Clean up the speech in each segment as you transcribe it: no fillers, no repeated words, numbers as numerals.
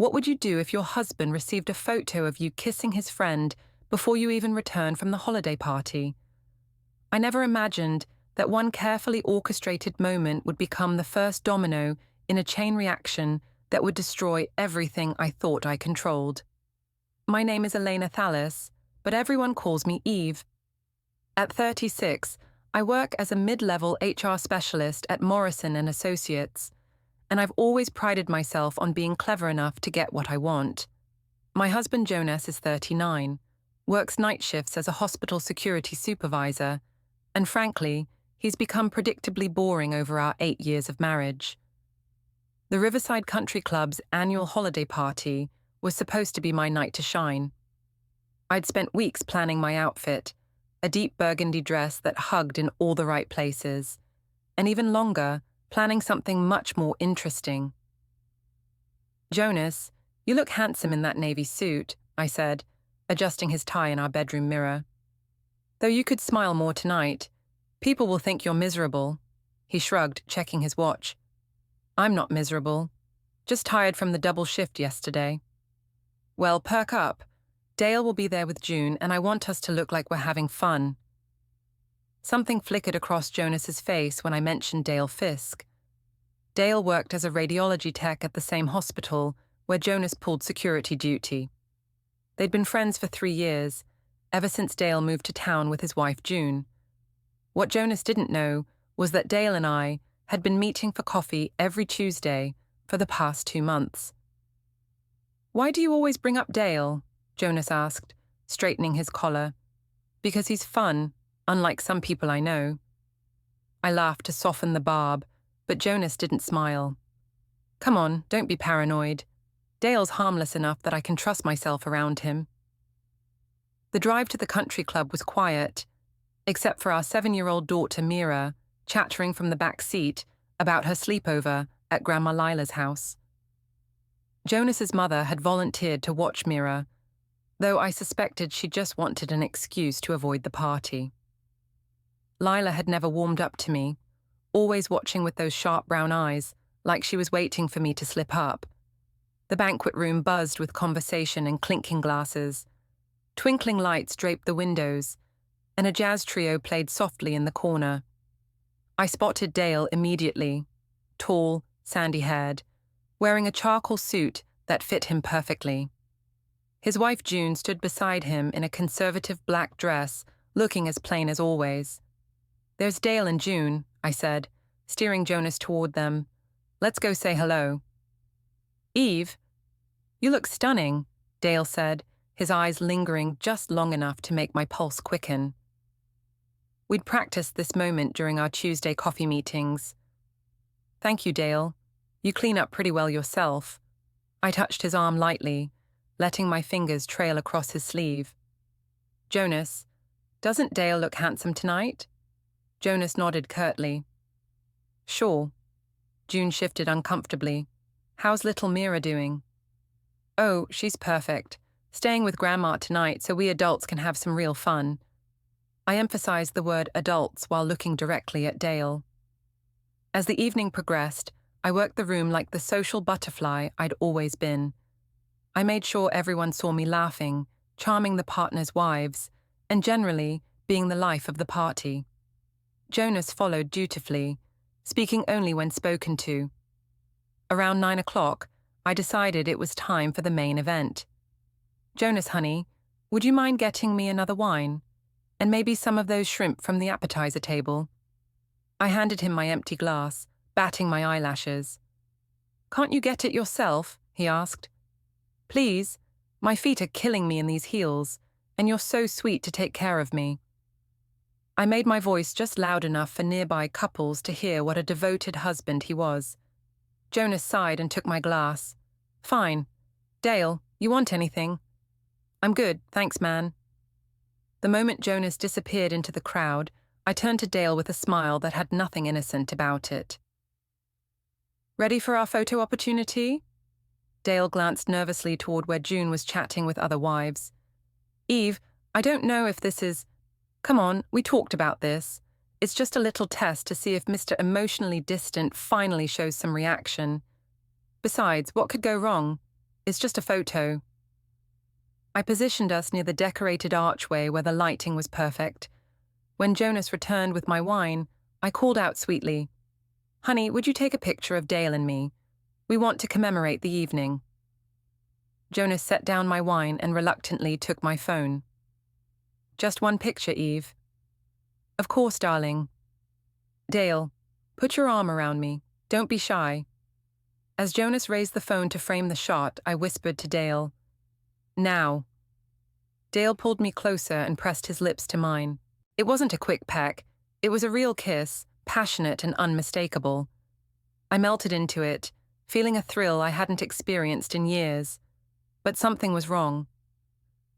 What would you do if your husband received a photo of you kissing his friend before you even returned from the holiday party? I never imagined that one carefully orchestrated moment would become the first domino in a chain reaction that would destroy everything I thought I controlled. My name is Elena Thallis, but everyone calls me Eve. At 36, I work as a mid-level HR specialist at Morrison & Associates, and I've always prided myself on being clever enough to get what I want. My husband Jonas is 39, works night shifts as a hospital security supervisor, and frankly, he's become predictably boring over our 8 years of marriage. The Riverside Country Club's annual holiday party was supposed to be my night to shine. I'd spent weeks planning my outfit, a deep burgundy dress that hugged in all the right places, and even longer, planning something much more interesting. "Jonas, you look handsome in that navy suit," I said, adjusting his tie in our bedroom mirror. "Though you could smile more tonight. People will think you're miserable." He shrugged, checking his watch. "I'm not miserable. Just tired from the double shift yesterday." "Well, perk up. Dale will be there with June, and I want us to look like we're having fun." Something flickered across Jonas's face when I mentioned Dale Fisk. Dale worked as a radiology tech at the same hospital where Jonas pulled security duty. They'd been friends for 3 years, ever since Dale moved to town with his wife June. What Jonas didn't know was that Dale and I had been meeting for coffee every Tuesday for the past 2 months. "Why do you always bring up Dale?" Jonas asked, straightening his collar. "Because he's fun, unlike some people I know." I laughed to soften the barb, but Jonas didn't smile. "Come on, don't be paranoid. Dale's harmless enough that I can trust myself around him." The drive to the country club was quiet, except for our 7-year-old daughter Mira, chattering from the back seat about her sleepover at Grandma Lila's house. Jonas's mother had volunteered to watch Mira, though I suspected she just wanted an excuse to avoid the party. Lila had never warmed up to me, always watching with those sharp brown eyes, like she was waiting for me to slip up. The banquet room buzzed with conversation and clinking glasses. Twinkling lights draped the windows, and a jazz trio played softly in the corner. I spotted Dale immediately, tall, sandy-haired, wearing a charcoal suit that fit him perfectly. His wife June stood beside him in a conservative black dress, looking as plain as always. "There's Dale and June," I said, steering Jonas toward them. "Let's go say hello." "Eve, you look stunning," Dale said, his eyes lingering just long enough to make my pulse quicken. We'd practiced this moment during our Tuesday coffee meetings. "Thank you, Dale. You clean up pretty well yourself." I touched his arm lightly, letting my fingers trail across his sleeve. "Jonas, doesn't Dale look handsome tonight?" Jonas nodded curtly. "Sure." June shifted uncomfortably. "How's little Mira doing?" "Oh, she's perfect. Staying with Grandma tonight so we adults can have some real fun." I emphasized the word adults while looking directly at Dale. As the evening progressed, I worked the room like the social butterfly I'd always been. I made sure everyone saw me laughing, charming the partners' wives, and generally being the life of the party. Jonas followed dutifully, speaking only when spoken to. Around 9 o'clock, I decided it was time for the main event. "Jonas, honey, would you mind getting me another wine? And maybe some of those shrimp from the appetizer table?" I handed him my empty glass, batting my eyelashes. "Can't you get it yourself?" he asked. "Please, my feet are killing me in these heels, and you're so sweet to take care of me." I made my voice just loud enough for nearby couples to hear what a devoted husband he was. Jonas sighed and took my glass. "Fine. Dale, you want anything?" "I'm good, thanks, man." The moment Jonas disappeared into the crowd, I turned to Dale with a smile that had nothing innocent about it. "Ready for our photo opportunity?" Dale glanced nervously toward where June was chatting with other wives. "Eve, I don't know if this is—" "Come on, we talked about this. It's just a little test to see if Mr. Emotionally Distant finally shows some reaction. Besides, what could go wrong? It's just a photo. I positioned us near the decorated archway where the lighting was perfect. When Jonas returned with my wine, I called out sweetly, "Honey, would you take a picture of Dale and me? We want to commemorate the evening." Jonas set down my wine and reluctantly took my phone. "Just one picture, Eve." "Of course, darling." "Dale, put your arm around me. Don't be shy." As Jonas raised the phone to frame the shot, I whispered to Dale, "Now." Dale pulled me closer and pressed his lips to mine. It wasn't a quick peck. It was a real kiss, passionate and unmistakable. I melted into it, feeling a thrill I hadn't experienced in years. But something was wrong.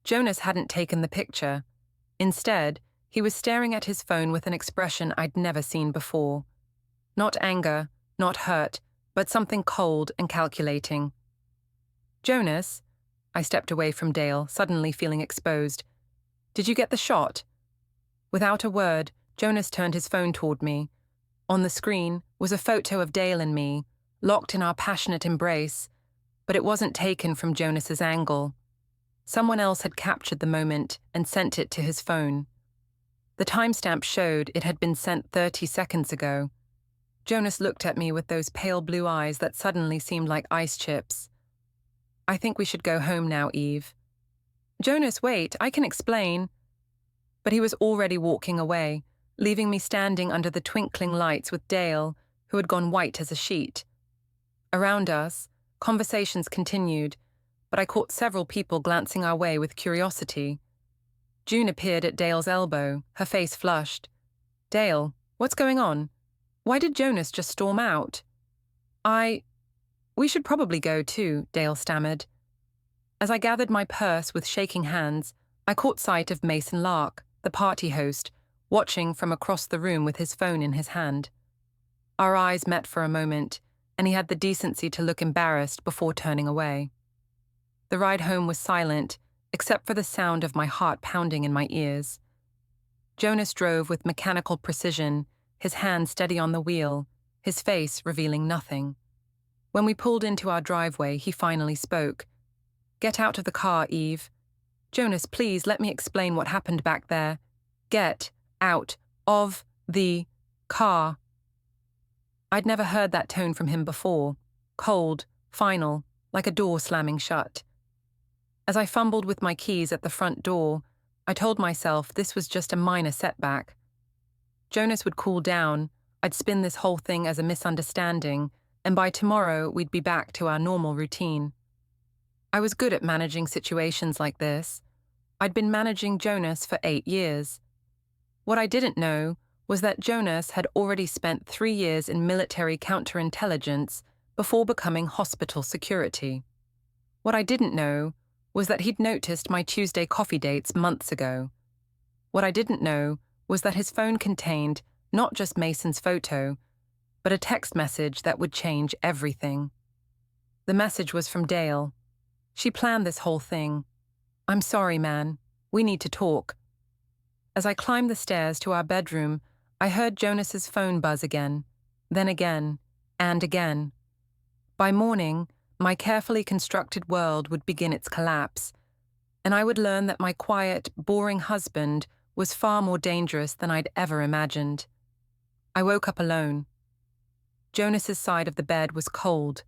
Jonas hadn't taken the picture. Instead, he was staring at his phone with an expression I'd never seen before. Not anger, not hurt, but something cold and calculating. "Jonas," I stepped away from Dale, suddenly feeling exposed. "Did you get the shot?" Without a word, Jonas turned his phone toward me. On the screen was a photo of Dale and me, locked in our passionate embrace, but it wasn't taken from Jonas's angle. Someone else had captured the moment and sent it to his phone. The timestamp showed it had been sent 30 seconds ago. Jonas looked at me with those pale blue eyes that suddenly seemed like ice chips. "I think we should go home now, Eve." "Jonas, wait, I can explain." But he was already walking away, leaving me standing under the twinkling lights with Dale, who had gone white as a sheet. Around us, conversations continued, but I caught several people glancing our way with curiosity. June appeared at Dale's elbow, her face flushed. "Dale, what's going on? Why did Jonas just storm out?" We should probably go too," Dale stammered. As I gathered my purse with shaking hands, I caught sight of Mason Lark, the party host, watching from across the room with his phone in his hand. Our eyes met for a moment, and he had the decency to look embarrassed before turning away. The ride home was silent, except for the sound of my heart pounding in my ears. Jonas drove with mechanical precision, his hand steady on the wheel, his face revealing nothing. When we pulled into our driveway, he finally spoke. "Get out of the car, Eve." "Jonas, please let me explain what happened back there." "Get out of the car." I'd never heard that tone from him before. Cold, final, like a door slamming shut. As I fumbled with my keys at the front door, I told myself this was just a minor setback. Jonas would cool down, I'd spin this whole thing as a misunderstanding, and by tomorrow we'd be back to our normal routine. I was good at managing situations like this. I'd been managing Jonas for 8 years. What I didn't know was that Jonas had already spent 3 years in military counterintelligence before becoming hospital security. What I didn't know was that he'd noticed my Tuesday coffee dates months ago. What I didn't know was that his phone contained not just Mason's photo, but a text message that would change everything. The message was from Dale. She planned this whole thing. "I'm sorry, man. We need to talk." As I climbed the stairs to our bedroom, I heard Jonas's phone buzz again, then again, and again. By morning, my carefully constructed world would begin its collapse, and I would learn that my quiet, boring husband was far more dangerous than I'd ever imagined. I woke up alone. Jonas's side of the bed was cold,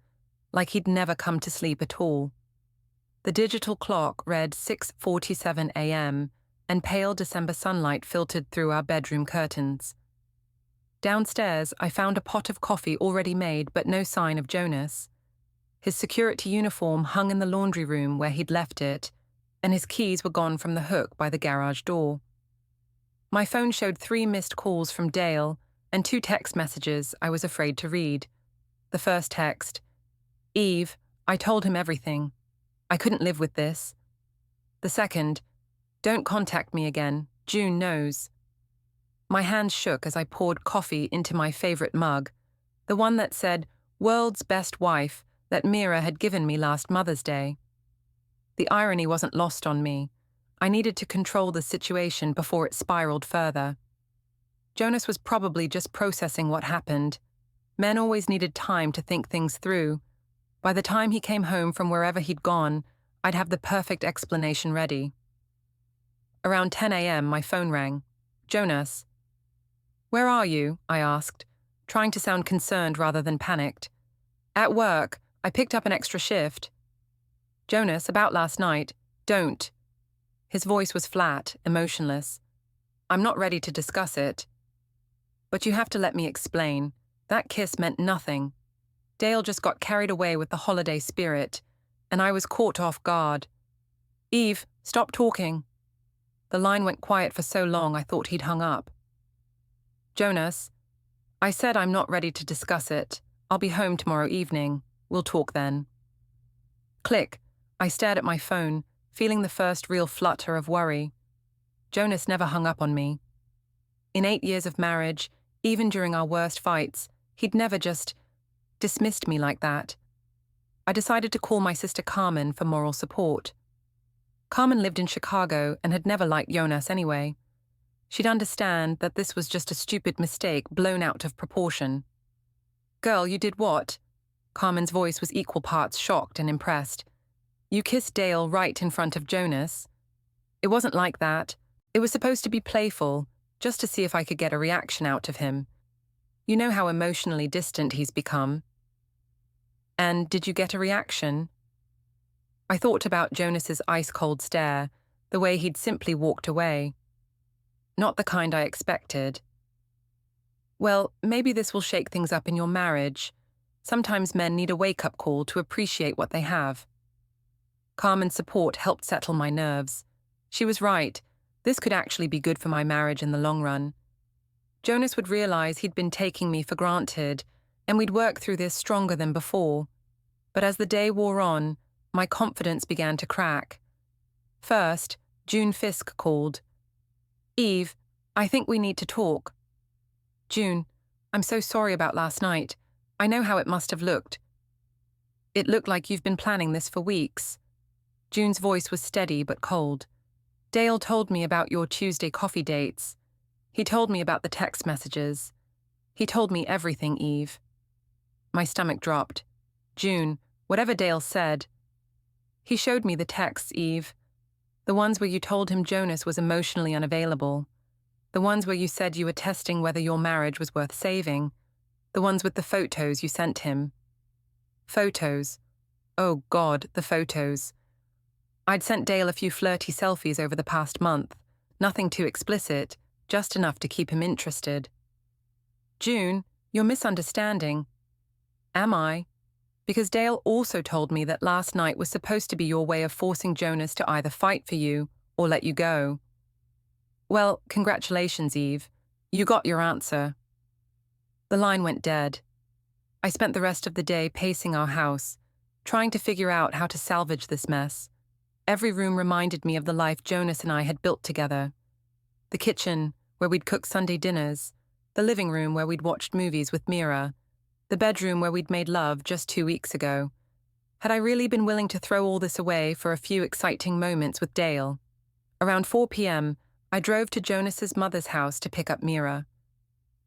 like he'd never come to sleep at all. The digital clock read 6:47 a.m., and pale December sunlight filtered through our bedroom curtains. Downstairs, I found a pot of coffee already made, but no sign of Jonas. His security uniform hung in the laundry room where he'd left it, and his keys were gone from the hook by the garage door. My phone showed 3 missed calls from Dale and 2 text messages I was afraid to read. The first text, "Eve, I told him everything. I couldn't live with this." The second, "Don't contact me again. June knows." My hands shook as I poured coffee into my favorite mug, the one that said, "World's Best Wife," that Mira had given me last Mother's Day. The irony wasn't lost on me. I needed to control the situation before it spiraled further. Jonas was probably just processing what happened. Men always needed time to think things through. By the time he came home from wherever he'd gone, I'd have the perfect explanation ready. Around 10 a.m., my phone rang. Jonas. "Where are you?" I asked, trying to sound concerned rather than panicked. "At work. I picked up an extra shift." "Jonas, about last night." "Don't." His voice was flat, emotionless. "I'm not ready to discuss it." "But you have to let me explain. That kiss meant nothing. Dale just got carried away with the holiday spirit, and I was caught off guard." "Eve, stop talking." The line went quiet for so long I thought he'd hung up. "Jonas, I said I'm not ready to discuss it. I'll be home tomorrow evening. We'll talk then." Click. I stared at my phone, feeling the first real flutter of worry. Jonas never hung up on me. In 8 years of marriage, even during our worst fights, he'd never just dismissed me like that. I decided to call my sister Carmen for moral support. Carmen lived in Chicago and had never liked Jonas anyway. She'd understand that this was just a stupid mistake blown out of proportion. "Girl, you did what?" Carmen's voice was equal parts shocked and impressed. "You kissed Dale right in front of Jonas." "It wasn't like that. It was supposed to be playful, just to see if I could get a reaction out of him. You know how emotionally distant he's become." "And did you get a reaction?" I thought about Jonas's ice-cold stare, the way he'd simply walked away. Not the kind I expected. "Well, maybe this will shake things up in your marriage. Sometimes men need a wake-up call to appreciate what they have." Carmen's support helped settle my nerves. She was right. This could actually be good for my marriage in the long run. Jonas would realize he'd been taking me for granted, and we'd work through this stronger than before. But as the day wore on, my confidence began to crack. First, June Fisk called. "Eve, I think we need to talk." "June, I'm so sorry about last night. I know how it must have looked." "It looked like you've been planning this for weeks." June's voice was steady but cold. "Dale told me about your Tuesday coffee dates. He told me about the text messages. He told me everything, Eve." My stomach dropped. "June, whatever Dale said..." "He showed me the texts, Eve. The ones where you told him Jonas was emotionally unavailable. The ones where you said you were testing whether your marriage was worth saving. The ones with the photos you sent him." Photos. Oh God, the photos. I'd sent Dale a few flirty selfies over the past month. Nothing too explicit, just enough to keep him interested. "June, you're misunderstanding." "Am I?" "Because Dale also told me that last night was supposed to be your way of forcing Jonas to either fight for you or let you go." "Well, congratulations, Eve. You got your answer." The line went dead. I spent the rest of the day pacing our house, trying to figure out how to salvage this mess. Every room reminded me of the life Jonas and I had built together. The kitchen, where we'd cook Sunday dinners. The living room where we'd watched movies with Mira. The bedroom where we'd made love just 2 weeks ago. Had I really been willing to throw all this away for a few exciting moments with Dale? Around 4 p.m., I drove to Jonas's mother's house to pick up Mira.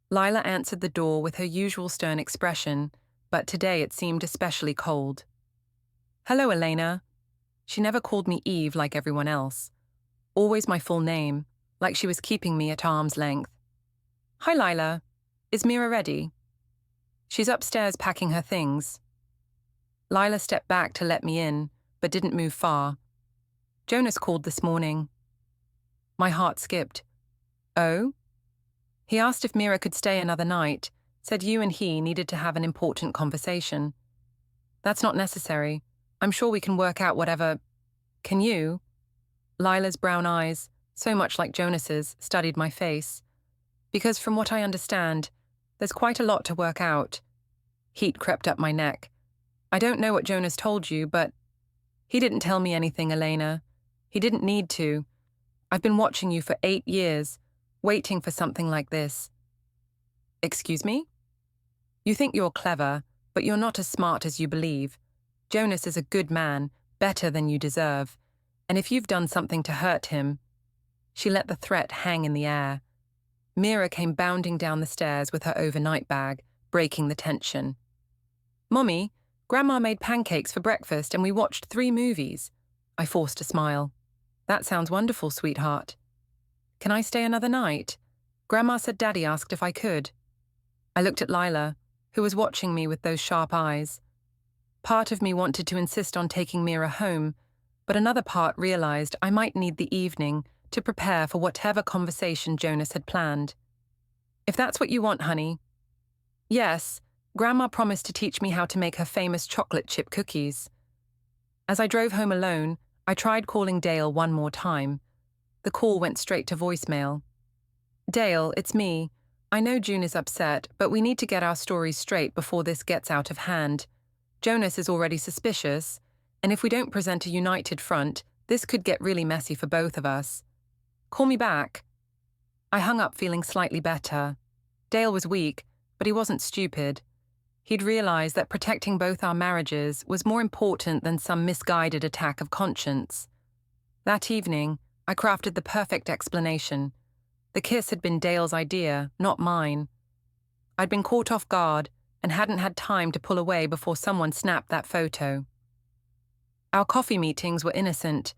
Lila answered the door with her usual stern expression, but today it seemed especially cold. "Hello, Elena." She never called me Eve like everyone else. Always my full name, like she was keeping me at arm's length. "Hi, Lila. Is Mira ready?" "She's upstairs packing her things." Lila stepped back to let me in, but didn't move far. "Jonas called this morning." My heart skipped. "Oh?" "He asked if Mira could stay another night, said you and he needed to have an important conversation." "That's not necessary. I'm sure we can work out whatever..." "Can you?" Lila's brown eyes, so much like Jonas's, studied my face. "Because from what I understand, there's quite a lot to work out." Heat crept up my neck. "I don't know what Jonas told you, but..." "He didn't tell me anything, Elena. He didn't need to. I've been watching you for 8 years, waiting for something like this." "Excuse me?" "You think you're clever, but you're not as smart as you believe. Jonas is a good man, better than you deserve. And if you've done something to hurt him..." She let the threat hang in the air. Mira came bounding down the stairs with her overnight bag, breaking the tension. "Mommy, Grandma made pancakes for breakfast and we watched 3 movies. I forced a smile. That sounds wonderful, sweetheart. Can I stay another night? Grandma said Daddy asked if I could. I looked at Lila, who was watching me with those sharp eyes. Part of me wanted to insist on taking Mira home, but another part realized I might need the evening to prepare for whatever conversation Jonas had planned. If that's what you want, honey. Yes, Grandma promised to teach me how to make her famous chocolate chip cookies. As I drove home alone, I tried calling Dale one more time. The call went straight to voicemail. Dale, it's me. I know June is upset, but we need to get our stories straight before this gets out of hand. Jonas is already suspicious, and if we don't present a united front, this could get really messy for both of us. Call me back. I hung up feeling slightly better. Dale was weak, but he wasn't stupid. He'd realized that protecting both our marriages was more important than some misguided attack of conscience. That evening, I crafted the perfect explanation. The kiss had been Dale's idea, not mine. I'd been caught off guard and hadn't had time to pull away before someone snapped that photo. Our coffee meetings were innocent,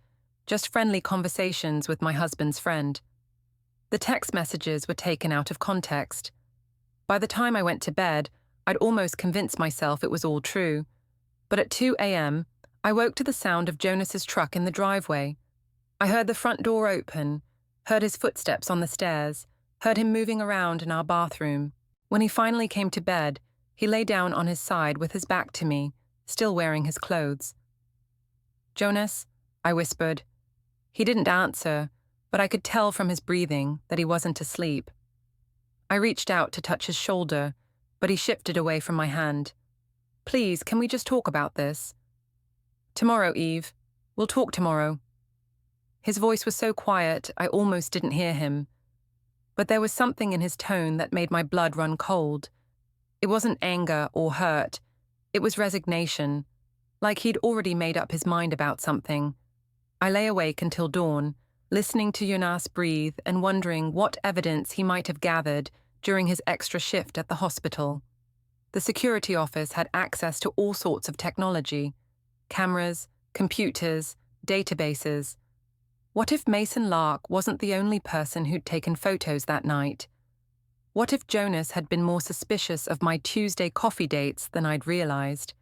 just friendly conversations with my husband's friend. The text messages were taken out of context. By the time I went to bed, I'd almost convinced myself it was all true. But at 2 a.m., I woke to the sound of Jonas's truck in the driveway. I heard the front door open, heard his footsteps on the stairs, heard him moving around in our bathroom. When he finally came to bed, he lay down on his side with his back to me, still wearing his clothes. Jonas, I whispered. He didn't answer, but I could tell from his breathing that he wasn't asleep. I reached out to touch his shoulder, but he shifted away from my hand. Please, can we just talk about this? Tomorrow, Eve. We'll talk tomorrow. His voice was so quiet, I almost didn't hear him. But there was something in his tone that made my blood run cold. It wasn't anger or hurt. It was resignation, like he'd already made up his mind about something. I lay awake until dawn, listening to Jonas breathe and wondering what evidence he might have gathered during his extra shift at the hospital. The security office had access to all sorts of technology: cameras, computers, databases. What if Mason Lark wasn't the only person who'd taken photos that night? What if Jonas had been more suspicious of my Tuesday coffee dates than I'd realized?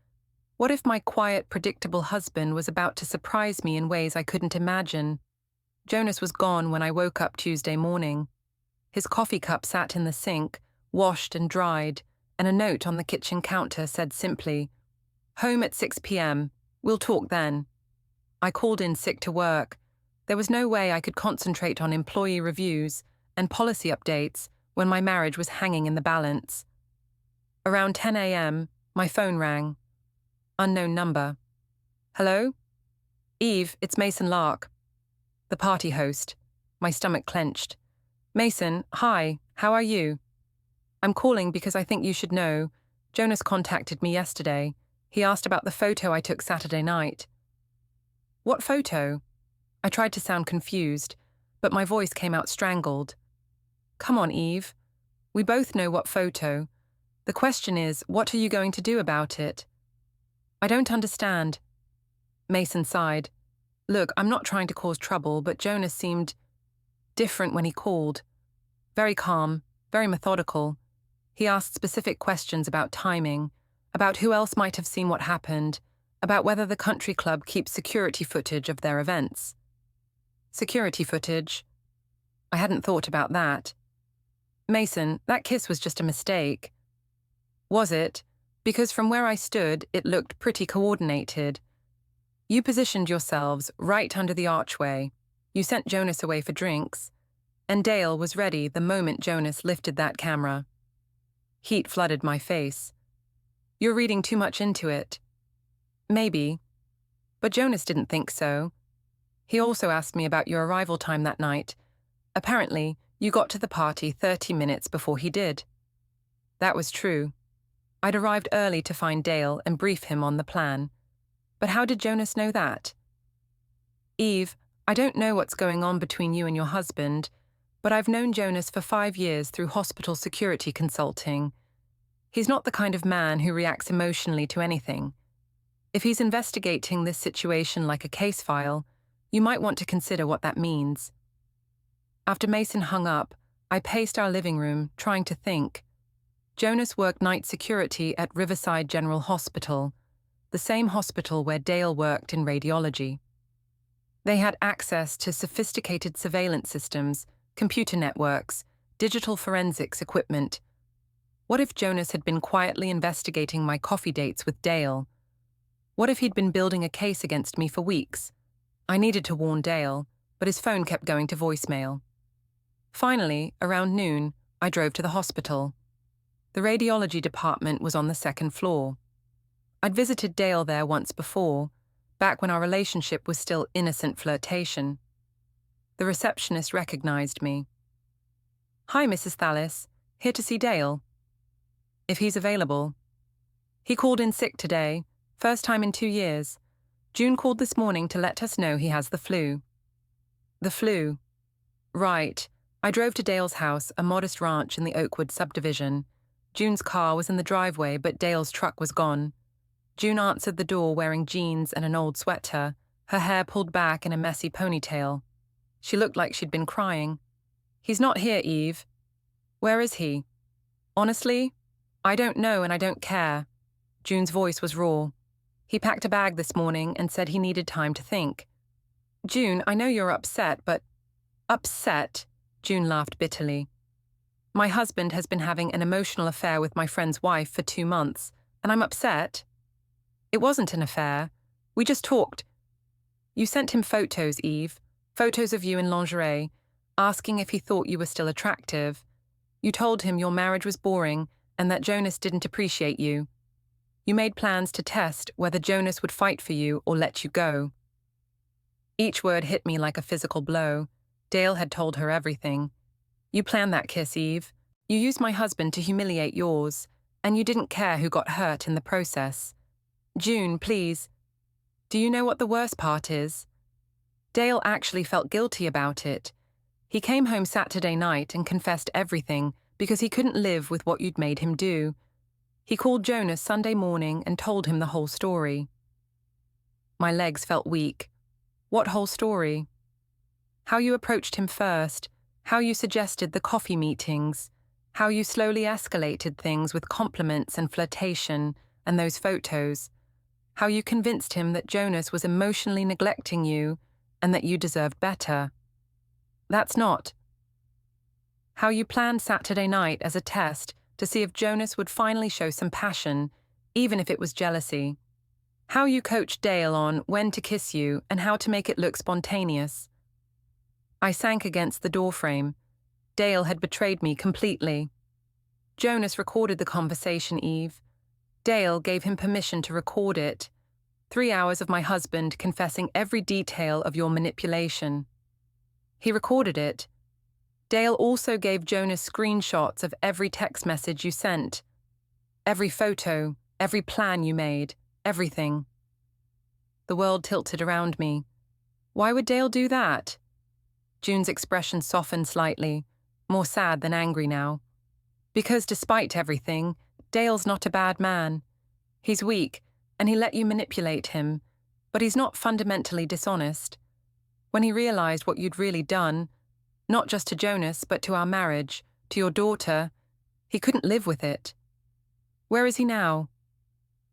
What if my quiet, predictable husband was about to surprise me in ways I couldn't imagine? Jonas was gone when I woke up Tuesday morning. His coffee cup sat in the sink, washed and dried, and a note on the kitchen counter said simply, "Home at 6 p.m. We'll talk then." I called in sick to work. There was no way I could concentrate on employee reviews and policy updates when my marriage was hanging in the balance. Around 10 a.m., my phone rang. Unknown number. Hello? Eve, it's Mason Lark. The party host. My stomach clenched. Mason, hi, how are you? I'm calling because I think you should know. Jonas contacted me yesterday. He asked about the photo I took Saturday night. What photo? I tried to sound confused, but my voice came out strangled. Come on, Eve. We both know what photo. The question is, what are you going to do about it? I don't understand. Mason sighed. Look, I'm not trying to cause trouble, but Jonas seemed different when he called. Very calm, very methodical. He asked specific questions about timing, about who else might have seen what happened, about whether the country club keeps security footage of their events. Security footage? I hadn't thought about that. Mason, that kiss was just a mistake. Was it? Because from where I stood, it looked pretty coordinated. You positioned yourselves right under the archway. You sent Jonas away for drinks. And Dale was ready the moment Jonas lifted that camera. Heat flooded my face. You're reading too much into it. Maybe. But Jonas didn't think so. He also asked me about your arrival time that night. Apparently, you got to the party 30 minutes before he did. That was true. I'd arrived early to find Dale and brief him on the plan. But how did Jonas know that? Eve, I don't know what's going on between you and your husband, but I've known Jonas for 5 years through hospital security consulting. He's not the kind of man who reacts emotionally to anything. If he's investigating this situation like a case file, you might want to consider what that means. After Mason hung up, I paced our living room, trying to think. Jonas worked night security at Riverside General Hospital, the same hospital where Dale worked in radiology. They had access to sophisticated surveillance systems, computer networks, digital forensics equipment. What if Jonas had been quietly investigating my coffee dates with Dale? What if he'd been building a case against me for weeks? I needed to warn Dale, but his phone kept going to voicemail. Finally, around noon, I drove to the hospital. The radiology department was on the second floor. I'd visited Dale there once before, back when our relationship was still innocent flirtation. The receptionist recognized me. "Hi, Mrs. Thallis. Here to see Dale." "If he's available." "He called in sick today, first time in 2 years. June called this morning to let us know he has the flu." "The flu." "Right. I drove to Dale's house, a modest ranch in the Oakwood subdivision. June's car was in the driveway, but Dale's truck was gone. June answered the door wearing jeans and an old sweater, her hair pulled back in a messy ponytail. She looked like she'd been crying. "He's not here, Eve." "Where is he?" "Honestly, I don't know and I don't care." June's voice was raw. "He packed a bag this morning and said he needed time to think." "June, I know you're upset, but—" "Upset?" June laughed bitterly. "My husband has been having an emotional affair with my friend's wife for 2 months, and I'm upset?" "It wasn't an affair. We just talked." "You sent him photos, Eve, photos of you in lingerie, asking if he thought you were still attractive. You told him your marriage was boring and that Jonas didn't appreciate you. You made plans to test whether Jonas would fight for you or let you go." Each word hit me like a physical blow. Dale had told her everything. "You planned that kiss, Eve. You used my husband to humiliate yours, and you didn't care who got hurt in the process. June, please. Do you know what the worst part is? Dale actually felt guilty about it. He came home Saturday night and confessed everything because he couldn't live with what you'd made him do. He called Jonas Sunday morning and told him the whole story." My legs felt weak. "What whole story?" "How you approached him first, how you suggested the coffee meetings, how you slowly escalated things with compliments and flirtation and those photos, how you convinced him that Jonas was emotionally neglecting you and that you deserved better. That's not. How you planned Saturday night as a test to see if Jonas would finally show some passion, even if it was jealousy. How you coached Dale on when to kiss you and how to make it look spontaneous. I sank against the doorframe. Dale had betrayed me completely. Jonas recorded the conversation, Eve. Dale gave him permission to record it. 3 hours of my husband confessing every detail of your manipulation. He recorded it. Dale also gave Jonas screenshots of every text message you sent. Every photo, every plan you made, everything. The world tilted around me. Why would Dale do that? June's expression softened slightly, more sad than angry now. Because despite everything, Dale's not a bad man. He's weak, and he let you manipulate him, but he's not fundamentally dishonest. When he realized what you'd really done, not just to Jonas, but to our marriage, to your daughter, he couldn't live with it. Where is he now?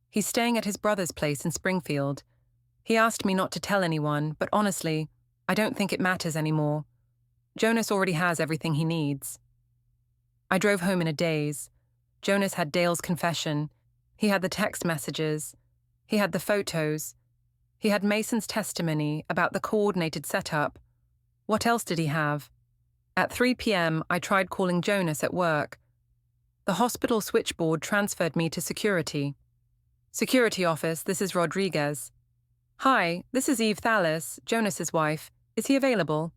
He's staying at his brother's place in Springfield. He asked me not to tell anyone, but honestly, I don't think it matters anymore. Jonas already has everything he needs. I drove home in a daze. Jonas had Dale's confession. He had the text messages. He had the photos. He had Mason's testimony about the coordinated setup. What else did he have? At 3 p.m., I tried calling Jonas at work. The hospital switchboard transferred me to security. "Security office, this is Rodriguez." "Hi, this is Eve Thallis, Jonas's wife. Is he available?"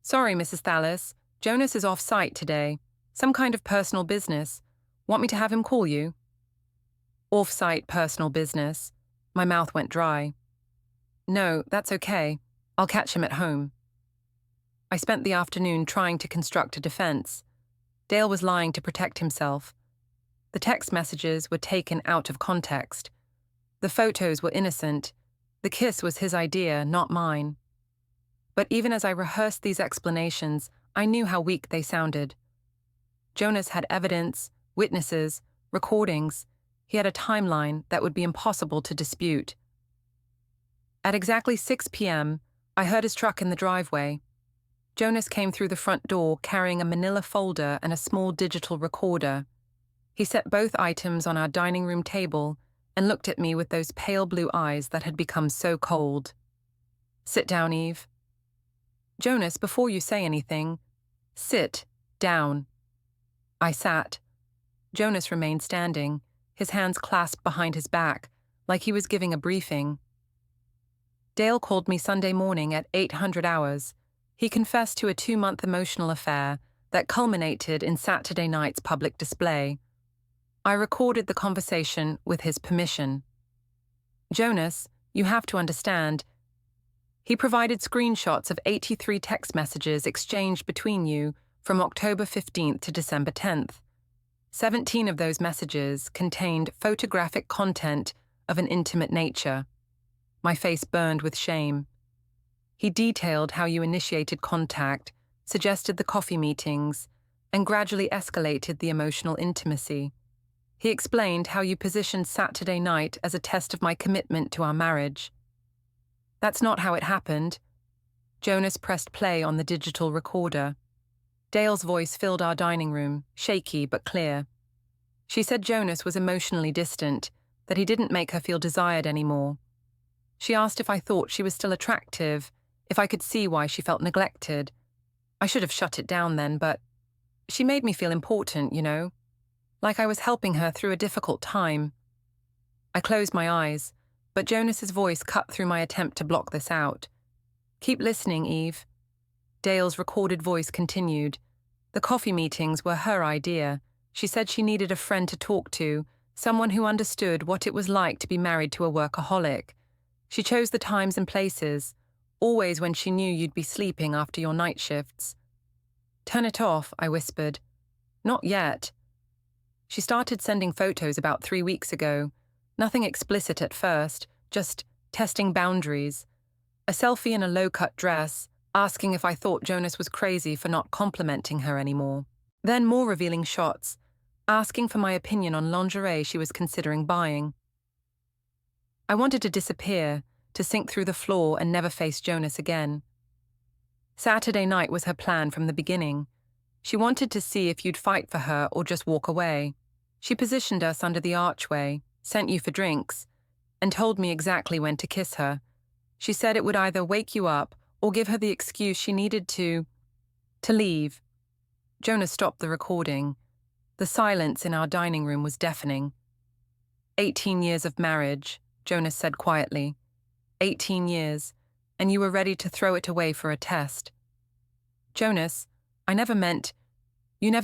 "Sorry, Mrs. Thallis. Jonas is off-site today. Some kind of personal business. Want me to have him call you?" Off-site personal business. My mouth went dry. "No, that's okay. I'll catch him at home." I spent the afternoon trying to construct a defense. Dale was lying to protect himself. The text messages were taken out of context. The photos were innocent. The kiss was his idea, not mine. But even as I rehearsed these explanations, I knew how weak they sounded. Jonas had evidence, witnesses, recordings. He had a timeline that would be impossible to dispute. At exactly 6 p.m., I heard his truck in the driveway. Jonas came through the front door carrying a manila folder and a small digital recorder. He set both items on our dining room table and looked at me with those pale blue eyes that had become so cold. "Sit down, Eve." "Jonas, before you say anything, sit down." I sat. Jonas remained standing, his hands clasped behind his back, like he was giving a briefing. "Dale called me Sunday morning at 800 hours. He confessed to a 2-month emotional affair that culminated in Saturday night's public display. I recorded the conversation with his permission. Jonas, you have to understand, he provided screenshots of 83 text messages exchanged between you from October 15th to December 10th. 17 of those messages contained photographic content of an intimate nature. My face burned with shame. He detailed how you initiated contact, suggested the coffee meetings, and gradually escalated the emotional intimacy. He explained how you positioned Saturday night as a test of my commitment to our marriage. That's not how it happened. Jonas pressed play on the digital recorder. Dale's voice filled our dining room, shaky but clear. She said Jonas was emotionally distant, that he didn't make her feel desired anymore. She asked if I thought she was still attractive, if I could see why she felt neglected. I should have shut it down then, but she made me feel important, you know, like I was helping her through a difficult time. I closed my eyes, but Jonas's voice cut through my attempt to block this out. "Keep listening, Eve." Dale's recorded voice continued. The coffee meetings were her idea. She said she needed a friend to talk to, someone who understood what it was like to be married to a workaholic. She chose the times and places, always when she knew you'd be sleeping after your night shifts. "Turn it off," I whispered. "Not yet." She started sending photos about 3 weeks ago. Nothing explicit at first, just testing boundaries. A selfie in a low-cut dress, asking if I thought Jonas was crazy for not complimenting her anymore. Then more revealing shots, asking for my opinion on lingerie she was considering buying. I wanted to disappear, to sink through the floor and never face Jonas again. Saturday night was her plan from the beginning. She wanted to see if you'd fight for her or just walk away. She positioned us under the archway, sent you for drinks, and told me exactly when to kiss her. She said it would either wake you up or give her the excuse she needed to leave. Jonas stopped the recording. The silence in our dining room was deafening. 18 years of marriage, Jonas said quietly. 18 years, and you were ready to throw it away for a test. Jonas, you never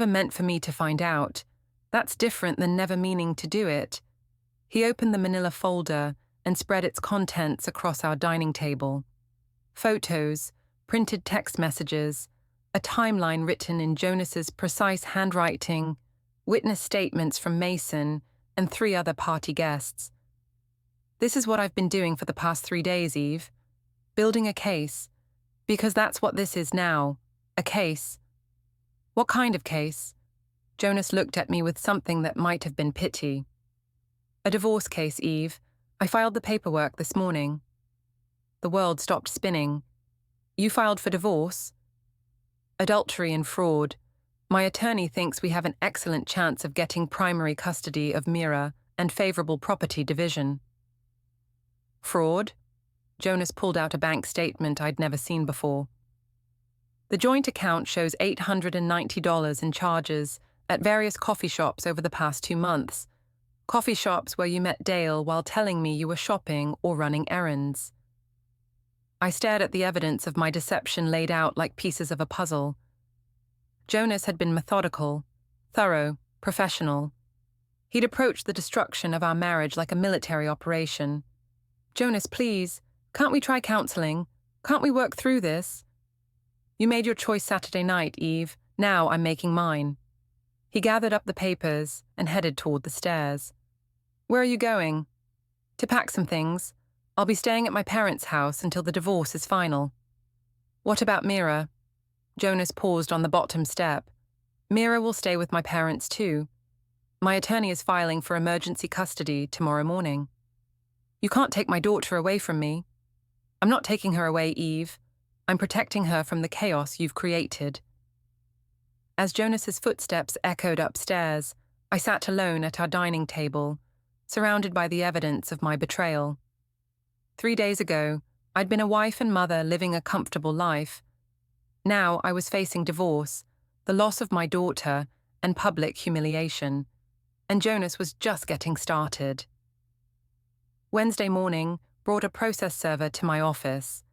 meant for me to find out. That's different than never meaning to do it. He opened the manila folder and spread its contents across our dining table. Photos, printed text messages, a timeline written in Jonas's precise handwriting, witness statements from Mason and 3 other party guests. "This is what I've been doing for the past 3 days, Eve. Building a case. Because that's what this is now. A case." "What kind of case?" Jonas looked at me with something that might have been pity. "A divorce case, Eve. I filed the paperwork this morning." The world stopped spinning. "You filed for divorce?" "Adultery and fraud. My attorney thinks we have an excellent chance of getting primary custody of Mira and favorable property division." "Fraud?" Jonas pulled out a bank statement I'd never seen before. "The joint account shows $890 in charges at various coffee shops over the past 2 months. Coffee shops where you met Dale while telling me you were shopping or running errands." I stared at the evidence of my deception laid out like pieces of a puzzle. Jonas had been methodical, thorough, professional. He'd approached the destruction of our marriage like a military operation. "Jonas, please, can't we try counseling? Can't we work through this?" "You made your choice Saturday night, Eve. Now I'm making mine." He gathered up the papers and headed toward the stairs. "Where are you going?" To pack some things. I'll be staying at my parents' house until the divorce is final. What about Mira? Jonas paused on the bottom step. Mira will stay with my parents too. My attorney is filing for emergency custody tomorrow morning. You can't take my daughter away from me. I'm not taking her away, Eve. I'm protecting her from the chaos you've created. As Jonas's footsteps echoed upstairs, I sat alone at our dining table, surrounded by the evidence of my betrayal. 3 days ago, I'd been a wife and mother living a comfortable life. Now I was facing divorce, the loss of my daughter, and public humiliation. And Jonas was just getting started. Wednesday morning brought a process server to my office.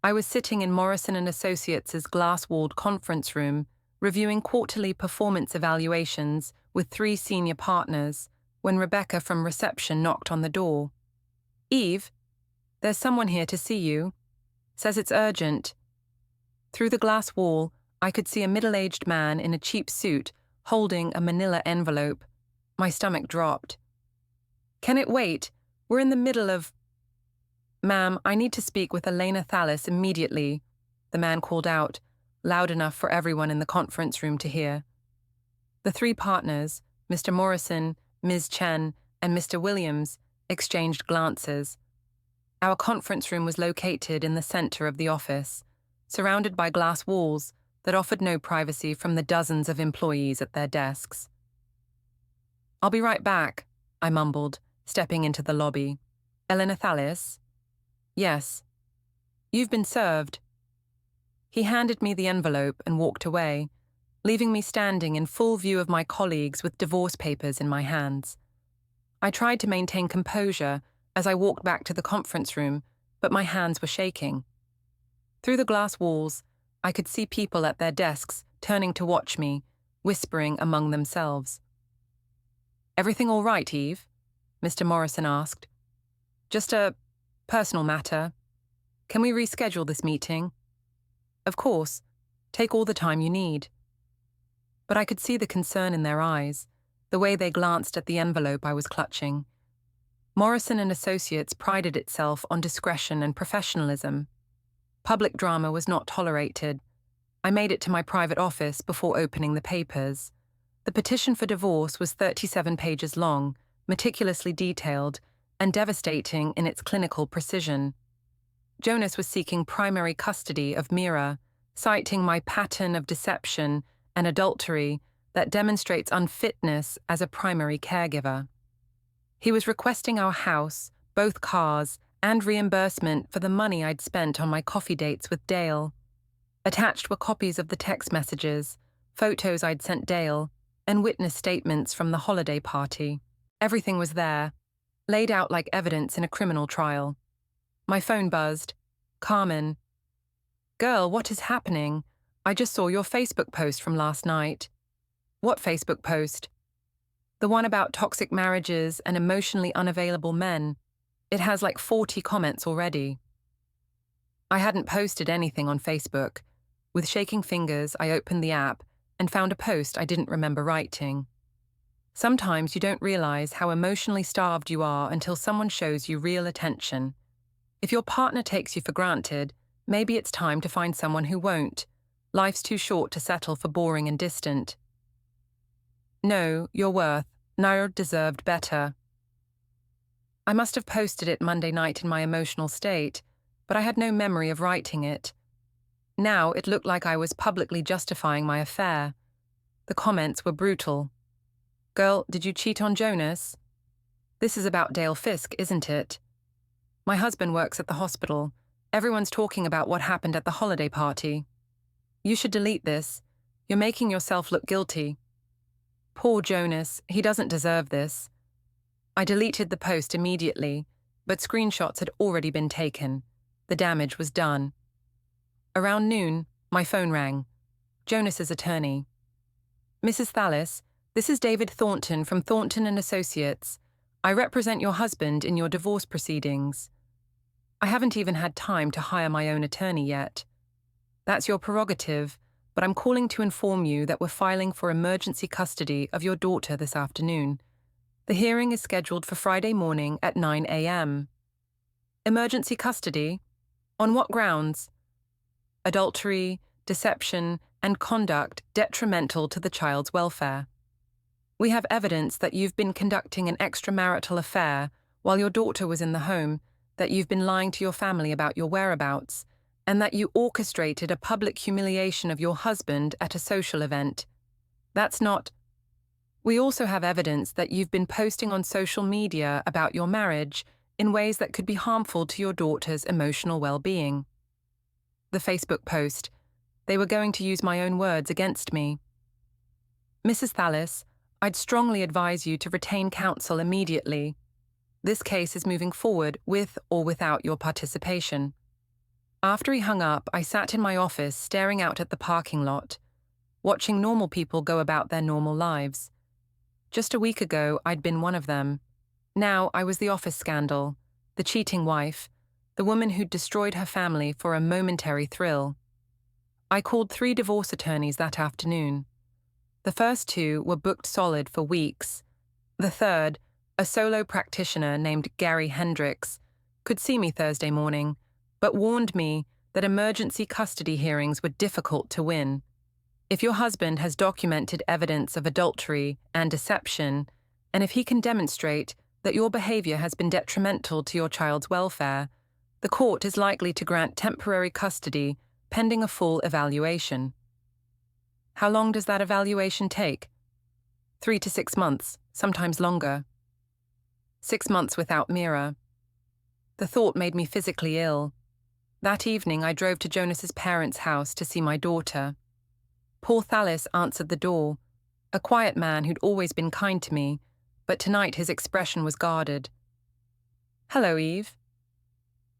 I was sitting in Morrison & Associates' glass-walled conference room, reviewing quarterly performance evaluations with 3 senior partners, when Rebecca from reception knocked on the door. "Eve, there's someone here to see you. Says it's urgent." Through the glass wall, I could see a middle-aged man in a cheap suit holding a manila envelope. My stomach dropped. "Can it wait? We're in the middle of—" "Ma'am, I need to speak with Elena Thallis immediately," the man called out, loud enough for everyone in the conference room to hear. The 3 partners, Mr. Morrison, Ms. Chen, and Mr. Williams, exchanged glances. Our conference room was located in the center of the office, surrounded by glass walls that offered no privacy from the dozens of employees at their desks. "I'll be right back," I mumbled, stepping into the lobby. "Elena Thallis?" "Yes." "You've been served." He handed me the envelope and walked away, leaving me standing in full view of my colleagues with divorce papers in my hands. I tried to maintain composure as I walked back to the conference room, but my hands were shaking. Through the glass walls, I could see people at their desks turning to watch me, whispering among themselves. "Everything all right, Eve?" Mr. Morrison asked. "Just a personal matter. Can we reschedule this meeting?" "Of course. Take all the time you need." But I could see the concern in their eyes, the way they glanced at the envelope I was clutching. Morrison & Associates prided itself on discretion and professionalism. Public drama was not tolerated. I made it to my private office before opening the papers. The petition for divorce was 37 pages long, meticulously detailed, and devastating in its clinical precision. Jonas was seeking primary custody of Mira, citing my pattern of deception and adultery that demonstrates unfitness as a primary caregiver. He was requesting our house, both cars, and reimbursement for the money I'd spent on my coffee dates with Dale. Attached were copies of the text messages, photos I'd sent Dale, and witness statements from the holiday party. Everything was there, laid out like evidence in a criminal trial. My phone buzzed. "Carmen." "Girl, what is happening? I just saw your Facebook post from last night." "What Facebook post?" "The one about toxic marriages and emotionally unavailable men. It has like 40 comments already." I hadn't posted anything on Facebook. With shaking fingers, I opened the app and found a post I didn't remember writing. Sometimes you don't realize how emotionally starved you are until someone shows you real attention. If your partner takes you for granted, maybe it's time to find someone who won't. Life's too short to settle for boring and distant. "No, your worth. Nair deserved better." I must have posted it Monday night in my emotional state, but I had no memory of writing it. Now it looked like I was publicly justifying my affair. The comments were brutal. "Girl, did you cheat on Jonas? This is about Dale Fisk, isn't it? My husband works at the hospital. Everyone's talking about what happened at the holiday party. You should delete this. You're making yourself look guilty. Poor Jonas, he doesn't deserve this." I deleted the post immediately, but screenshots had already been taken. The damage was done. Around noon, my phone rang. Jonas's attorney. "Mrs. Thallis, this is David Thornton from Thornton & Associates. I represent your husband in your divorce proceedings. I haven't even had time to hire my own attorney yet. That's your prerogative, but I'm calling to inform you that we're filing for emergency custody of your daughter this afternoon. The hearing is scheduled for Friday morning at 9 a.m. Emergency custody? On what grounds? Adultery, deception, and conduct detrimental to the child's welfare. We have evidence that you've been conducting an extramarital affair while your daughter was in the home, that you've been lying to your family about your whereabouts, and that you orchestrated a public humiliation of your husband at a social event. That's not. We also have evidence that you've been posting on social media about your marriage in ways that could be harmful to your daughter's emotional well-being. The Facebook post. They were going to use my own words against me. Mrs. Thallis, I'd strongly advise you to retain counsel immediately. This case is moving forward with or without your participation. After he hung up, I sat in my office staring out at the parking lot, watching normal people go about their normal lives. Just a week ago, I'd been one of them. Now I was the office scandal, the cheating wife, the woman who'd destroyed her family for a momentary thrill. I called 3 divorce attorneys that afternoon. The first 2 were booked solid for weeks. The third, a solo practitioner named Gary Hendricks, could see me Thursday morning, but warned me that emergency custody hearings were difficult to win. If your husband has documented evidence of adultery and deception, and if he can demonstrate that your behavior has been detrimental to your child's welfare, the court is likely to grant temporary custody pending a full evaluation. How long does that evaluation take? 3 to 6 months, sometimes longer. 6 months without Mira. The thought made me physically ill. That evening I drove to Jonas's parents' house to see my daughter. Paul Thallis answered the door, a quiet man who'd always been kind to me, but tonight his expression was guarded. Hello, Eve.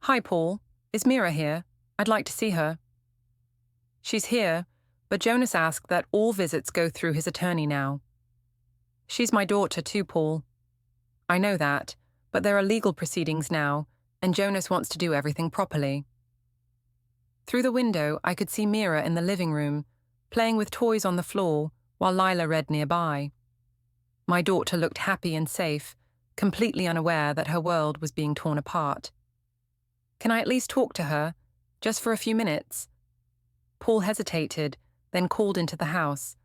Hi, Paul. Is Mira here? I'd like to see her. She's here, but Jonas asked that all visits go through his attorney now. She's my daughter too, Paul. I know that, but there are legal proceedings now, and Jonas wants to do everything properly. Through the window, I could see Mira in the living room, playing with toys on the floor, while Lila read nearby. My daughter looked happy and safe, completely unaware that her world was being torn apart. Can I at least talk to her, just for a few minutes? Paul hesitated, then called into the house.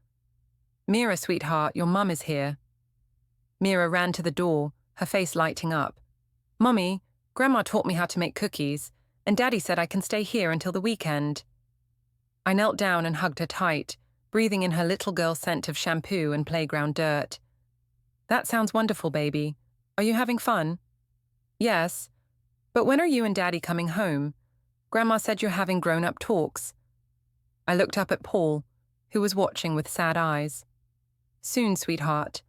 Mira, sweetheart, your mum is here. Mira ran to the door, her face lighting up. Mummy, Grandma taught me how to make cookies, and Daddy said I can stay here until the weekend. I knelt down and hugged her tight, breathing in her little girl scent of shampoo and playground dirt. That sounds wonderful, baby. Are you having fun? Yes. But when are you and Daddy coming home? Grandma said you're having grown-up talks. I looked up at Paul, who was watching with sad eyes. Soon, sweetheart.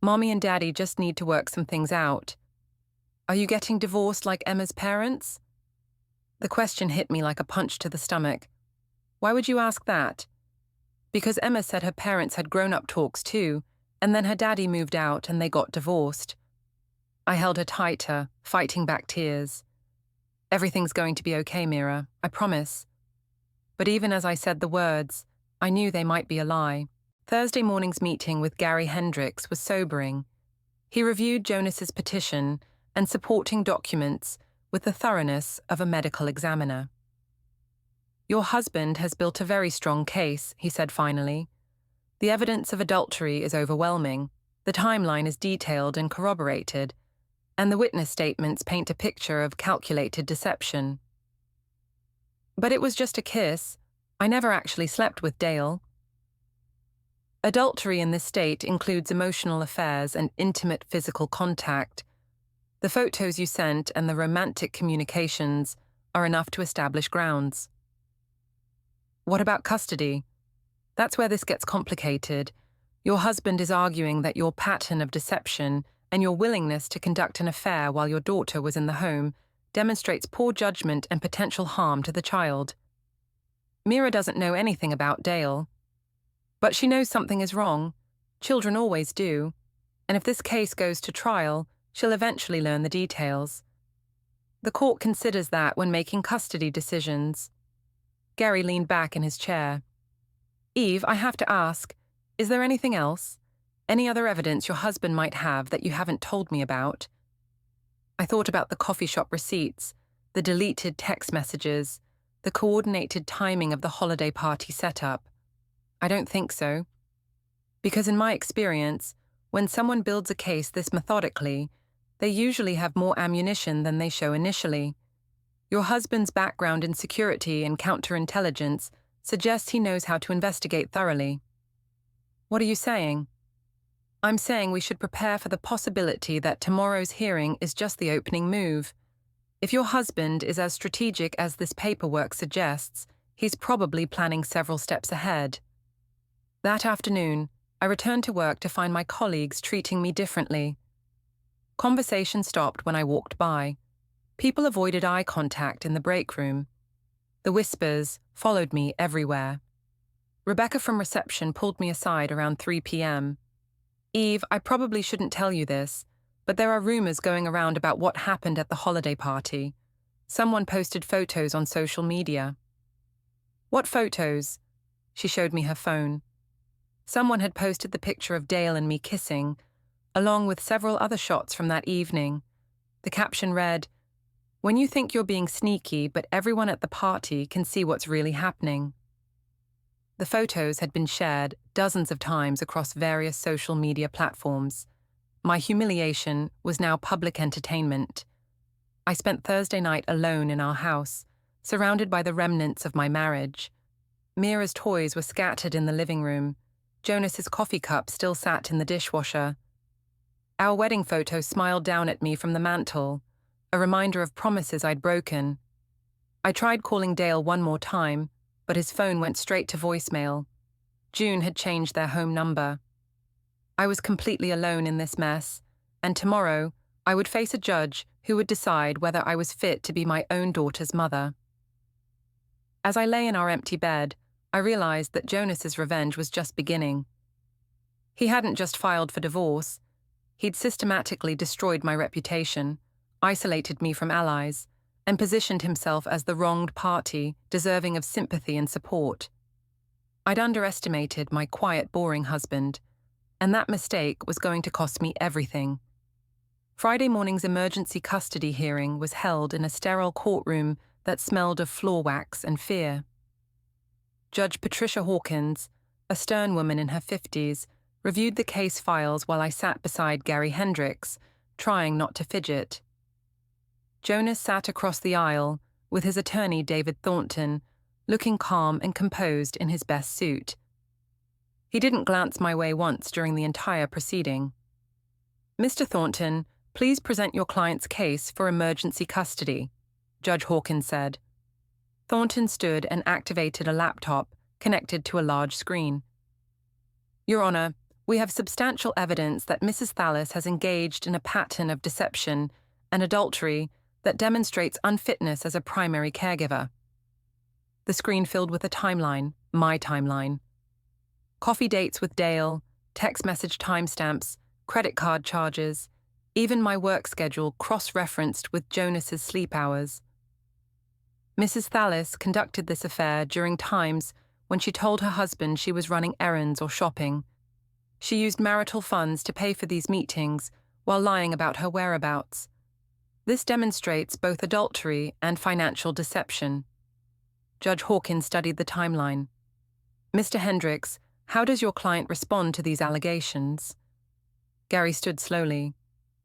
Mommy and Daddy just need to work some things out. Are you getting divorced like Emma's parents? The question hit me like a punch to the stomach. Why would you ask that? Because Emma said her parents had grown-up talks too, and then her daddy moved out and they got divorced. I held her tighter, fighting back tears. Everything's going to be okay, Mira, I promise. But even as I said the words, I knew they might be a lie. Thursday morning's meeting with Gary Hendricks was sobering. He reviewed Jonas's petition and supporting documents with the thoroughness of a medical examiner. Your husband has built a very strong case, he said finally. The evidence of adultery is overwhelming, the timeline is detailed and corroborated, and the witness statements paint a picture of calculated deception. But it was just a kiss. I never actually slept with Dale. Adultery in this state includes emotional affairs and intimate physical contact. The photos you sent and the romantic communications are enough to establish grounds. What about custody? That's where this gets complicated. Your husband is arguing that your pattern of deception and your willingness to conduct an affair while your daughter was in the home demonstrates poor judgment and potential harm to the child. Mira doesn't know anything about Dale. But she knows something is wrong. Children always do. And if this case goes to trial, she'll eventually learn the details. The court considers that when making custody decisions. Gary leaned back in his chair. Eve, I have to ask, is there anything else? Any other evidence your husband might have that you haven't told me about? I thought about the coffee shop receipts, the deleted text messages, the coordinated timing of the holiday party setup. I don't think so. Because in my experience, when someone builds a case this methodically, they usually have more ammunition than they show initially. Your husband's background in security and counterintelligence suggests he knows how to investigate thoroughly. What are you saying? I'm saying we should prepare for the possibility that tomorrow's hearing is just the opening move. If your husband is as strategic as this paperwork suggests, he's probably planning several steps ahead. That afternoon, I returned to work to find my colleagues treating me differently. Conversation stopped when I walked by. People avoided eye contact in the break room. The whispers followed me everywhere. Rebecca from reception pulled me aside around 3 p.m. Eve, I probably shouldn't tell you this, but there are rumors going around about what happened at the holiday party. Someone posted photos on social media. What photos? She showed me her phone. Someone had posted the picture of Dale and me kissing, along with several other shots from that evening. The caption read, "When you think you're being sneaky, but everyone at the party can see what's really happening." The photos had been shared dozens of times across various social media platforms. My humiliation was now public entertainment. I spent Thursday night alone in our house, surrounded by the remnants of my marriage. Mira's toys were scattered in the living room. Jonas's coffee cup still sat in the dishwasher. Our wedding photo smiled down at me from the mantel, a reminder of promises I'd broken. I tried calling Dale one more time, but his phone went straight to voicemail. June had changed their home number. I was completely alone in this mess, and tomorrow I would face a judge who would decide whether I was fit to be my own daughter's mother. As I lay in our empty bed, I realized that Jonas's revenge was just beginning. He hadn't just filed for divorce. He'd systematically destroyed my reputation, isolated me from allies, and positioned himself as the wronged party, deserving of sympathy and support. I'd underestimated my quiet, boring husband, and that mistake was going to cost me everything. Friday morning's emergency custody hearing was held in a sterile courtroom that smelled of floor wax and fear. Judge Patricia Hawkins, a stern woman in her 50s, reviewed the case files while I sat beside Gary Hendricks, trying not to fidget. Jonas sat across the aisle, with his attorney David Thornton, looking calm and composed in his best suit. He didn't glance my way once during the entire proceeding. "Mr. Thornton, please present your client's case for emergency custody," Judge Hawkins said. Thornton stood and activated a laptop connected to a large screen. "Your Honor, we have substantial evidence that Mrs. Thallis has engaged in a pattern of deception and adultery that demonstrates unfitness as a primary caregiver." The screen filled with a timeline, my timeline. Coffee dates with Dale, text message timestamps, credit card charges, even my work schedule cross-referenced with Jonas's sleep hours. Mrs. Thallis conducted this affair during times when she told her husband she was running errands or shopping. She used marital funds to pay for these meetings while lying about her whereabouts. This demonstrates both adultery and financial deception. Judge Hawkins studied the timeline. "Mr. Hendricks, how does your client respond to these allegations?" Gary stood slowly.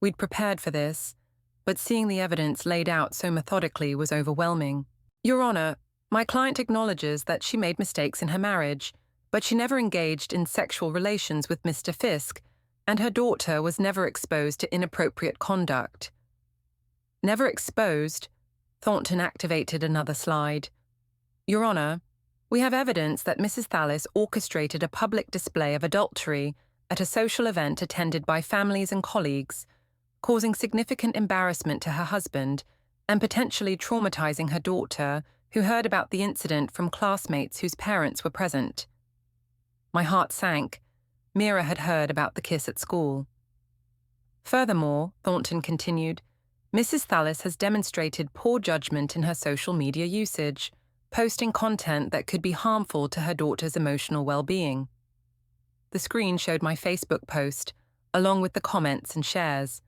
We'd prepared for this, but seeing the evidence laid out so methodically was overwhelming. "Your Honor, my client acknowledges that she made mistakes in her marriage, but she never engaged in sexual relations with Mr. Fisk, and her daughter was never exposed to inappropriate conduct." "Never exposed?" Thornton activated another slide. "Your Honor, we have evidence that Mrs. Thallis orchestrated a public display of adultery at a social event attended by families and colleagues, causing significant embarrassment to her husband and potentially traumatizing her daughter, who heard about the incident from classmates whose parents were present." My heart sank. Mira had heard about the kiss at school. "Furthermore," Thornton continued, "Mrs. Thallis has demonstrated poor judgment in her social media usage, posting content that could be harmful to her daughter's emotional well-being." The screen showed my Facebook post, along with the comments and shares.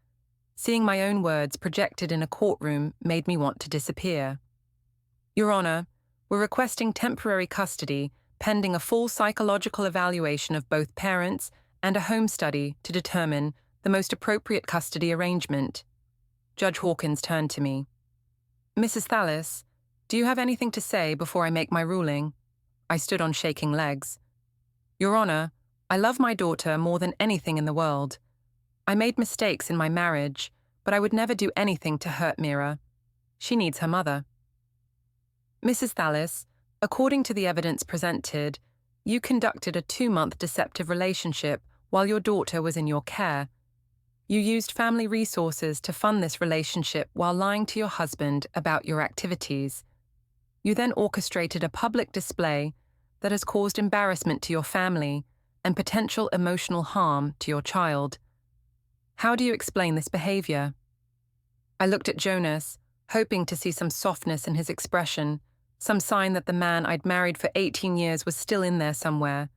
Seeing my own words projected in a courtroom made me want to disappear. Your Honor, we're requesting temporary custody pending a full psychological evaluation of both parents and a home study to determine the most appropriate custody arrangement. Judge Hawkins turned to me. Mrs. Thallis, do you have anything to say before I make my ruling? I stood on shaking legs. Your Honor, I love my daughter more than anything in the world. I made mistakes in my marriage, but I would never do anything to hurt Mira. She needs her mother. Mrs. Thallis, according to the evidence presented, you conducted a 2-month deceptive relationship while your daughter was in your care. You used family resources to fund this relationship while lying to your husband about your activities. You then orchestrated a public display that has caused embarrassment to your family and potential emotional harm to your child. How do you explain this behavior? I looked at Jonas, hoping to see some softness in his expression, some sign that the man I'd married for 18 years was still in there somewhere,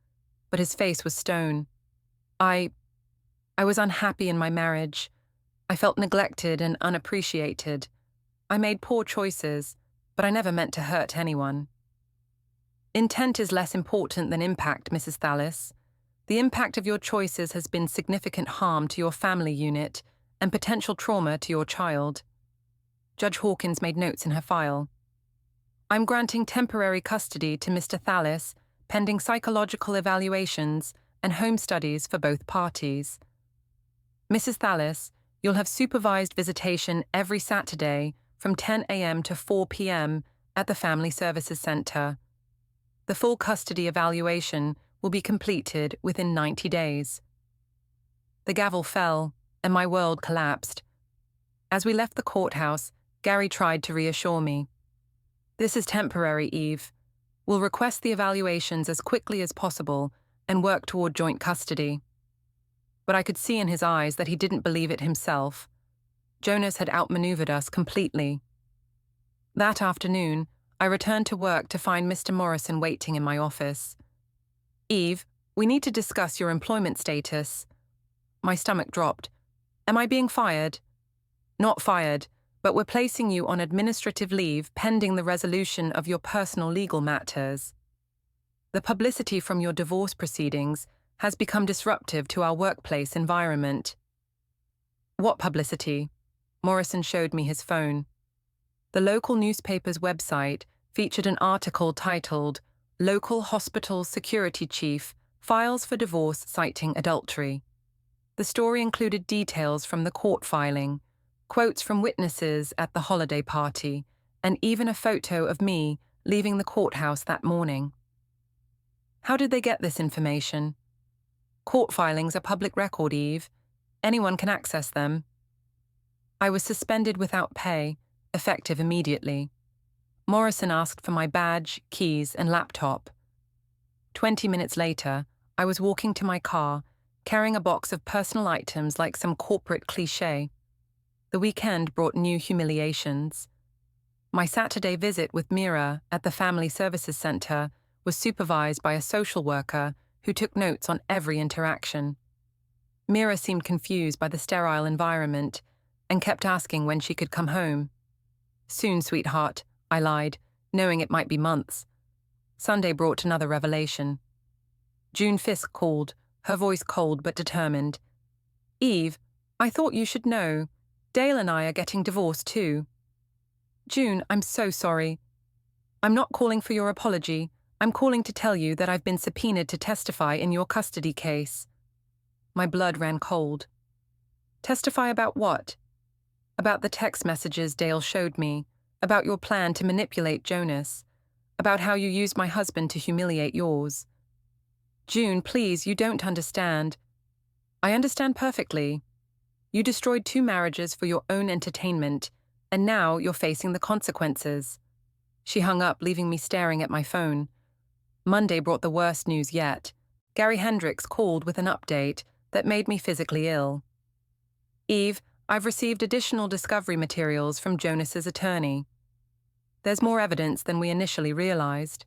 but his face was stone. I was unhappy in my marriage. I felt neglected and unappreciated. I made poor choices, but I never meant to hurt anyone. Intent is less important than impact, Mrs. Thallis. The impact of your choices has been significant harm to your family unit and potential trauma to your child. Judge Hawkins made notes in her file. I'm granting temporary custody to Mr. Thallis, pending psychological evaluations and home studies for both parties. Mrs. Thallis, you'll have supervised visitation every Saturday from 10 a.m. to 4 p.m. at the Family Services Center. The full custody evaluation will be completed within 90 days. The gavel fell, and my world collapsed. As we left the courthouse, Gary tried to reassure me. This is temporary, Eve. We'll request the evaluations as quickly as possible and work toward joint custody. But I could see in his eyes that he didn't believe it himself. Jonas had outmaneuvered us completely. That afternoon, I returned to work to find Mr. Morrison waiting in my office. Eve, we need to discuss your employment status. My stomach dropped. Am I being fired? Not fired, but we're placing you on administrative leave pending the resolution of your personal legal matters. The publicity from your divorce proceedings has become disruptive to our workplace environment. What publicity? Morrison showed me his phone. The local newspaper's website featured an article titled, Local Hospital Security Chief Files for Divorce Citing Adultery. The story included details from the court filing, quotes from witnesses at the holiday party, and even a photo of me leaving the courthouse that morning. How did they get this information? Court filings are public record, Eve. Anyone can access them. I was suspended without pay, effective immediately. Morrison asked for my badge, keys, and laptop. 20 minutes later, I was walking to my car, carrying a box of personal items like some corporate cliché. The weekend brought new humiliations. My Saturday visit with Mira at the Family Services Center was supervised by a social worker who took notes on every interaction. Mira seemed confused by the sterile environment and kept asking when she could come home. Soon, sweetheart, I lied, knowing it might be months. Sunday brought another revelation. June Fisk called, her voice cold but determined. Eve, I thought you should know. Dale and I are getting divorced too. June, I'm so sorry. I'm not calling for your apology. I'm calling to tell you that I've been subpoenaed to testify in your custody case. My blood ran cold. Testify about what? About the text messages Dale showed me, about your plan to manipulate Jonas, about how you used my husband to humiliate yours. June, please, you don't understand. I understand perfectly. You destroyed 2 marriages for your own entertainment, and now you're facing the consequences. She hung up, leaving me staring at my phone. Monday brought the worst news yet. Gary Hendricks called with an update that made me physically ill. Eve, I've received additional discovery materials from Jonas's attorney. There's more evidence than we initially realized.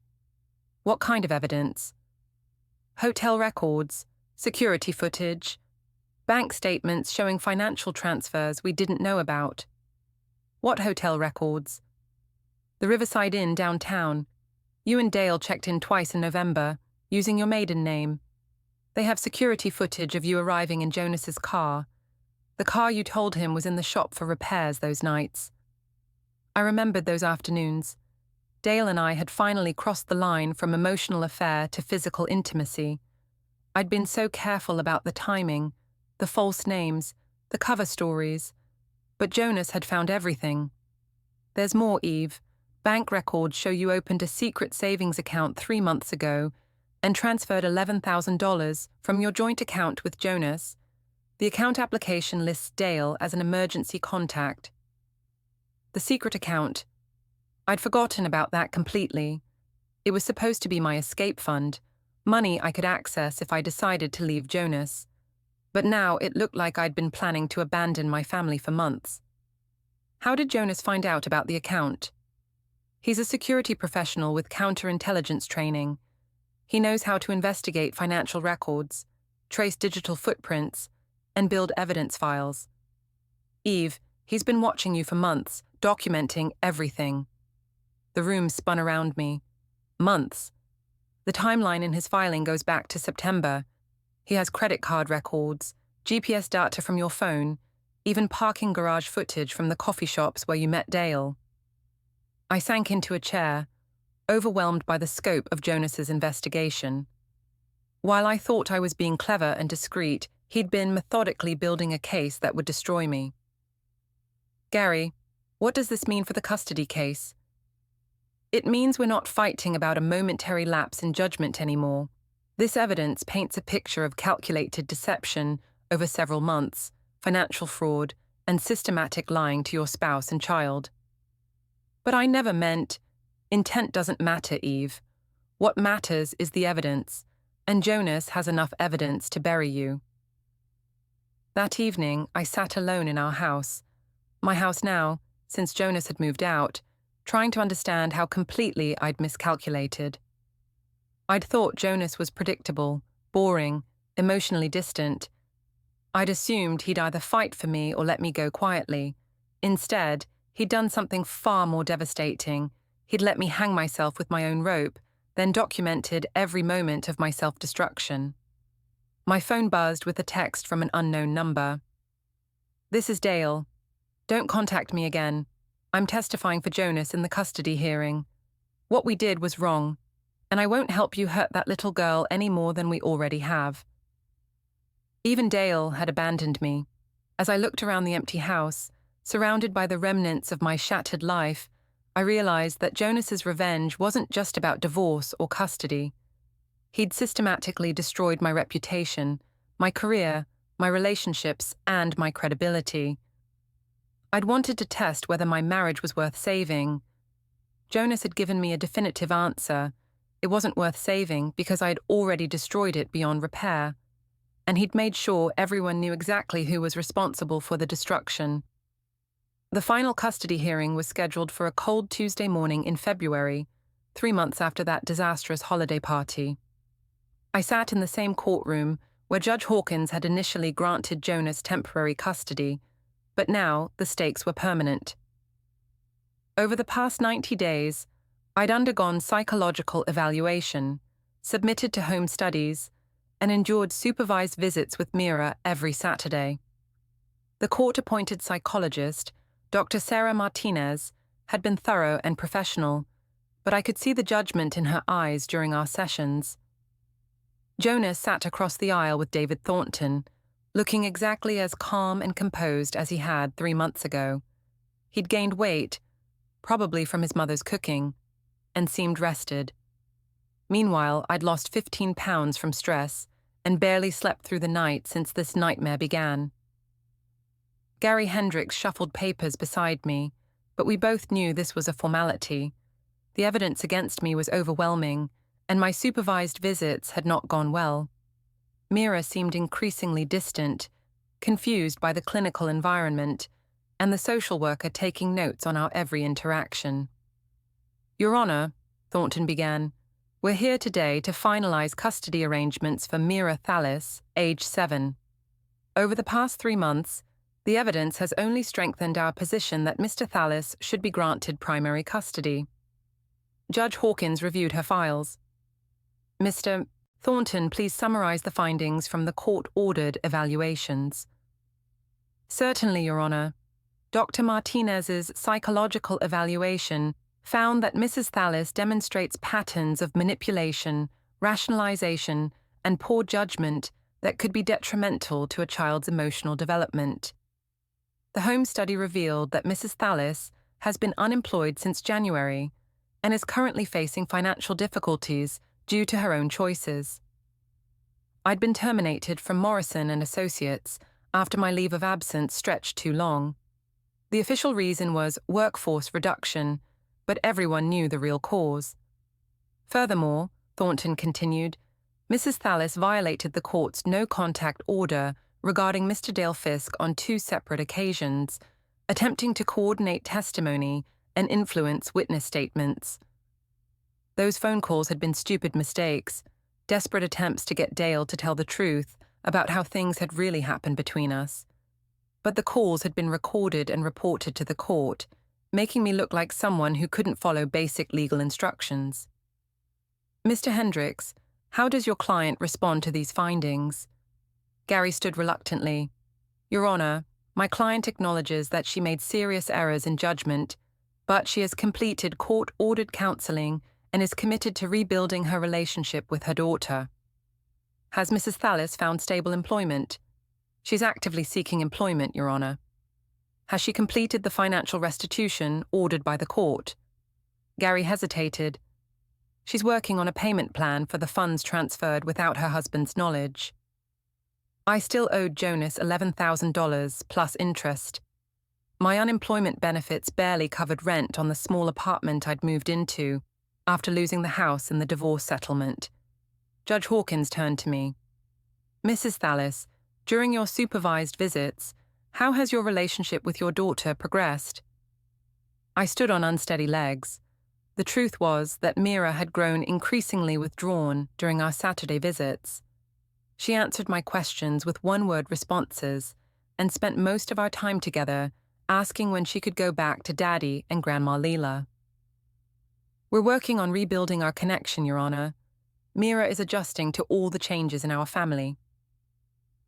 What kind of evidence? Hotel records, security footage, bank statements showing financial transfers we didn't know about. What hotel records? The Riverside Inn downtown. You and Dale checked in twice in November, using your maiden name. They have security footage of you arriving in Jonas's car. The car you told him was in the shop for repairs those nights. I remembered those afternoons. Dale and I had finally crossed the line from emotional affair to physical intimacy. I'd been so careful about the timing, the false names, the cover stories. But Jonas had found everything. There's more, Eve. Bank records show you opened a secret savings account 3 months ago and transferred $11,000 from your joint account with Jonas. The account application lists Dale as an emergency contact. The secret account. I'd forgotten about that completely. It was supposed to be my escape fund, money I could access if I decided to leave Jonas. But now it looked like I'd been planning to abandon my family for months. How did Jonas find out about the account? He's a security professional with counterintelligence training. He knows how to investigate financial records, trace digital footprints, and build evidence files. Eve, he's been watching you for months, documenting everything. The room spun around me. Months. The timeline in his filing goes back to September. He has credit card records, GPS data from your phone, even parking garage footage from the coffee shops where you met Dale. I sank into a chair, overwhelmed by the scope of Jonas's investigation. While I thought I was being clever and discreet, he'd been methodically building a case that would destroy me. Gary, what does this mean for the custody case? It means we're not fighting about a momentary lapse in judgment anymore. This evidence paints a picture of calculated deception over several months, financial fraud, and systematic lying to your spouse and child. But I never meant, intent doesn't matter, Eve. What matters is the evidence, and Jonas has enough evidence to bury you. That evening, I sat alone in our house, my house now, since Jonas had moved out, trying to understand how completely I'd miscalculated. I'd thought Jonas was predictable, boring, emotionally distant. I'd assumed he'd either fight for me or let me go quietly. Instead, he'd done something far more devastating. He'd let me hang myself with my own rope, then documented every moment of my self-destruction. My phone buzzed with a text from an unknown number. "This is Dale. Don't contact me again. I'm testifying for Jonas in the custody hearing. What we did was wrong, and I won't help you hurt that little girl any more than we already have." Even Dale had abandoned me. As I looked around the empty house, surrounded by the remnants of my shattered life, I realized that Jonas's revenge wasn't just about divorce or custody. He'd systematically destroyed my reputation, my career, my relationships, and my credibility. I'd wanted to test whether my marriage was worth saving. Jonas had given me a definitive answer. It wasn't worth saving because I had already destroyed it beyond repair. And he'd made sure everyone knew exactly who was responsible for the destruction. The final custody hearing was scheduled for a cold Tuesday morning in February, 3 months after that disastrous holiday party. I sat in the same courtroom where Judge Hawkins had initially granted Jonas temporary custody, but now the stakes were permanent. Over the past 90 days, I'd undergone psychological evaluation, submitted to home studies, and endured supervised visits with Mira every Saturday. The court-appointed psychologist, Dr. Sarah Martinez, had been thorough and professional, but I could see the judgment in her eyes during our sessions. Jonas sat across the aisle with David Thornton, looking exactly as calm and composed as he had 3 months ago. He'd gained weight, probably from his mother's cooking, and seemed rested. Meanwhile, I'd lost 15 pounds from stress and barely slept through the night since this nightmare began. Gary Hendricks shuffled papers beside me, but we both knew this was a formality. The evidence against me was overwhelming, and my supervised visits had not gone well. Mira seemed increasingly distant, confused by the clinical environment, and the social worker taking notes on our every interaction. "Your Honor," Thornton began, We're here today to finalize custody arrangements for Mira Thallis, age 7. Over the past 3 months, the evidence has only strengthened our position that Mr. Thallis should be granted primary custody. Judge Hawkins reviewed her files. Mr. Thornton, please summarize the findings from the court-ordered evaluations. Certainly, Your Honor. Dr. Martinez's psychological evaluation found that Mrs. Thallis demonstrates patterns of manipulation, rationalization, and poor judgment that could be detrimental to a child's emotional development. The home study revealed that Mrs. Thallis has been unemployed since January and is currently facing financial difficulties due to her own choices. I'd been terminated from Morrison and Associates after my leave of absence stretched too long. The official reason was workforce reduction, but everyone knew the real cause. Furthermore, Thornton continued, Mrs. Thallis violated the court's no-contact order regarding Mr. Dale Fisk on 2 separate occasions, attempting to coordinate testimony and influence witness statements. Those phone calls had been stupid mistakes, desperate attempts to get Dale to tell the truth about how things had really happened between us. But the calls had been recorded and reported to the court, making me look like someone who couldn't follow basic legal instructions. Mr. Hendricks, how does your client respond to these findings? Gary stood reluctantly. Your Honor, my client acknowledges that she made serious errors in judgment, but she has completed court-ordered counseling and is committed to rebuilding her relationship with her daughter. Has Mrs. Thallis found stable employment? She's actively seeking employment, Your Honor. Has she completed the financial restitution ordered by the court? Gary hesitated. She's working on a payment plan for the funds transferred without her husband's knowledge. I still owed Jonas $11,000 plus interest. My unemployment benefits barely covered rent on the small apartment I'd moved into after losing the house in the divorce settlement. Judge Hawkins turned to me. Mrs. Thallis, during your supervised visits, how has your relationship with your daughter progressed? I stood on unsteady legs. The truth was that Mira had grown increasingly withdrawn during our Saturday visits. She answered my questions with one-word responses and spent most of our time together asking when she could go back to Daddy and Grandma Leela. We're working on rebuilding our connection, Your Honor. Mira is adjusting to all the changes in our family.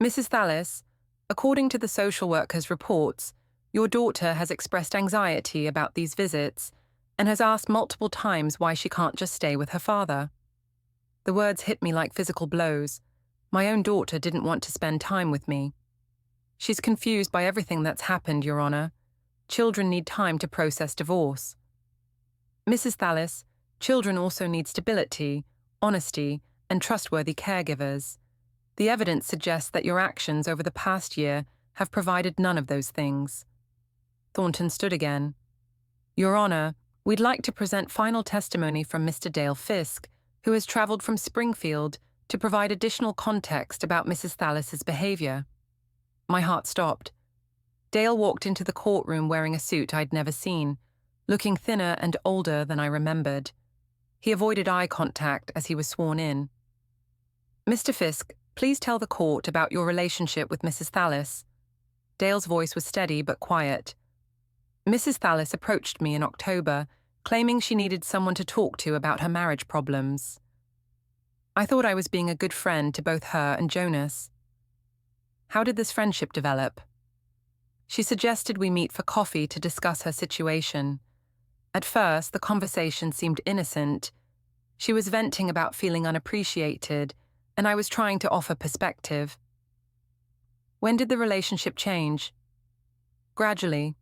Mrs. Thallis, according to the social worker's reports, your daughter has expressed anxiety about these visits and has asked multiple times why she can't just stay with her father. The words hit me like physical blows. My own daughter didn't want to spend time with me. She's confused by everything that's happened, Your Honor. Children need time to process divorce. Mrs. Thallis, children also need stability, honesty, and trustworthy caregivers. The evidence suggests that your actions over the past year have provided none of those things. Thornton stood again. Your Honor, we'd like to present final testimony from Mr. Dale Fisk, who has traveled from Springfield to provide additional context about Mrs. Thallis's behavior. My heart stopped. Dale walked into the courtroom wearing a suit I'd never seen, looking thinner and older than I remembered. He avoided eye contact as he was sworn in. Mr. Fisk, please tell the court about your relationship with Mrs. Thallis. Dale's voice was steady but quiet. Mrs. Thallis approached me in October, claiming she needed someone to talk to about her marriage problems. I thought I was being a good friend to both her and Jonas. How did this friendship develop? She suggested we meet for coffee to discuss her situation. At first, the conversation seemed innocent. She was venting about feeling unappreciated, and I was trying to offer perspective. When did the relationship change? Gradually.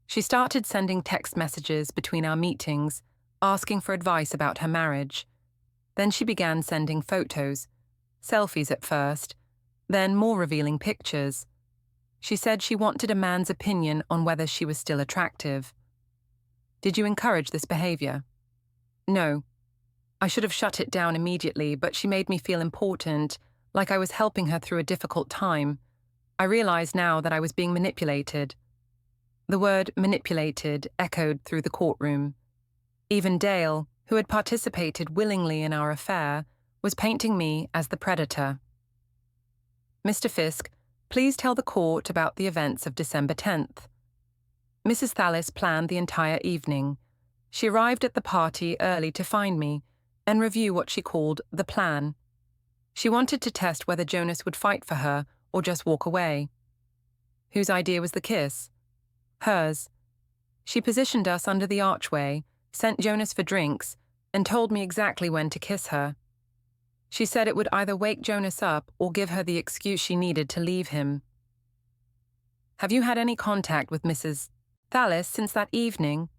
She started sending text messages between our meetings, asking for advice about her marriage. Then she began sending photos, selfies at first, then more revealing pictures. She said she wanted a man's opinion on whether she was still attractive. Did you encourage this behavior? No. I should have shut it down immediately, but she made me feel important, like I was helping her through a difficult time. I realized now that I was being manipulated. The word manipulated echoed through the courtroom. Even Dale, who had participated willingly in our affair, was painting me as the predator. Mr. Fisk, please tell the court about the events of December 10th. Mrs. Thallis planned the entire evening. She arrived at the party early to find me and review what she called the plan. She wanted to test whether Jonas would fight for her or just walk away. Whose idea was the kiss? Hers. She positioned us under the archway, sent Jonas for drinks, and told me exactly when to kiss her. She said it would either wake Jonas up or give her the excuse she needed to leave him. Have you had any contact with Mrs. Thallis since that evening?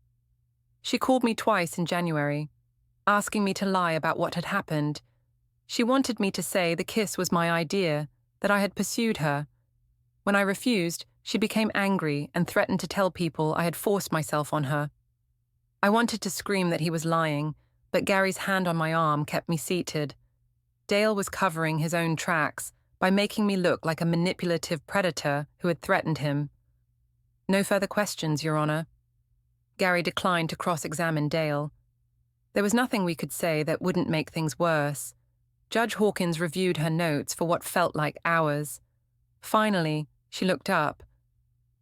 She called me twice in January, asking me to lie about what had happened. She wanted me to say the kiss was my idea, that I had pursued her. When I refused, she became angry and threatened to tell people I had forced myself on her. I wanted to scream that he was lying, but Gary's hand on my arm kept me seated. Dale was covering his own tracks by making me look like a manipulative predator who had threatened him. No further questions, Your Honor. Gary declined to cross-examine Dale. There was nothing we could say that wouldn't make things worse. Judge Hawkins reviewed her notes for what felt like hours. Finally, she looked up.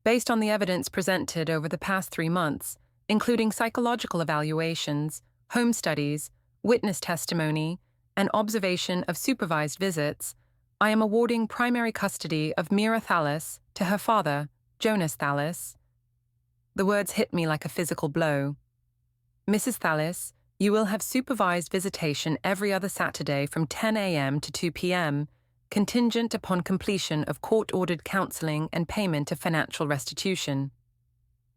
Based on the evidence presented over the past 3 months, including psychological evaluations, home studies, witness testimony, and observation of supervised visits, I am awarding primary custody of Mira Thallis to her father, Jonas Thallis. The words hit me like a physical blow. Mrs. Thallis, you will have supervised visitation every other Saturday from 10 a.m. to 2 p.m., contingent upon completion of court-ordered counseling and payment of financial restitution.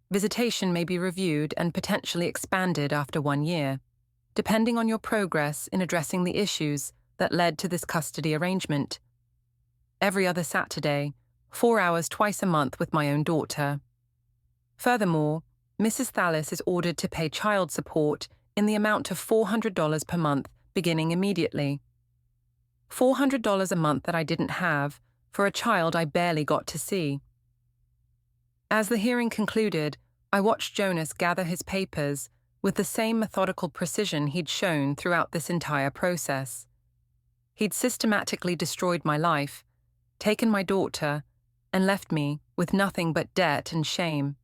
Visitation may be reviewed and potentially expanded after 1 year, depending on your progress in addressing the issues that led to this custody arrangement. Every other Saturday, 4 hours twice a month with my own daughter. Furthermore, Mrs. Thallis is ordered to pay child support in the amount of $400 per month, beginning immediately. $400 a month that I didn't have for a child I barely got to see. As the hearing concluded, I watched Jonas gather his papers with the same methodical precision he'd shown throughout this entire process. He'd systematically destroyed my life, taken my daughter, and left me with nothing but debt and shame.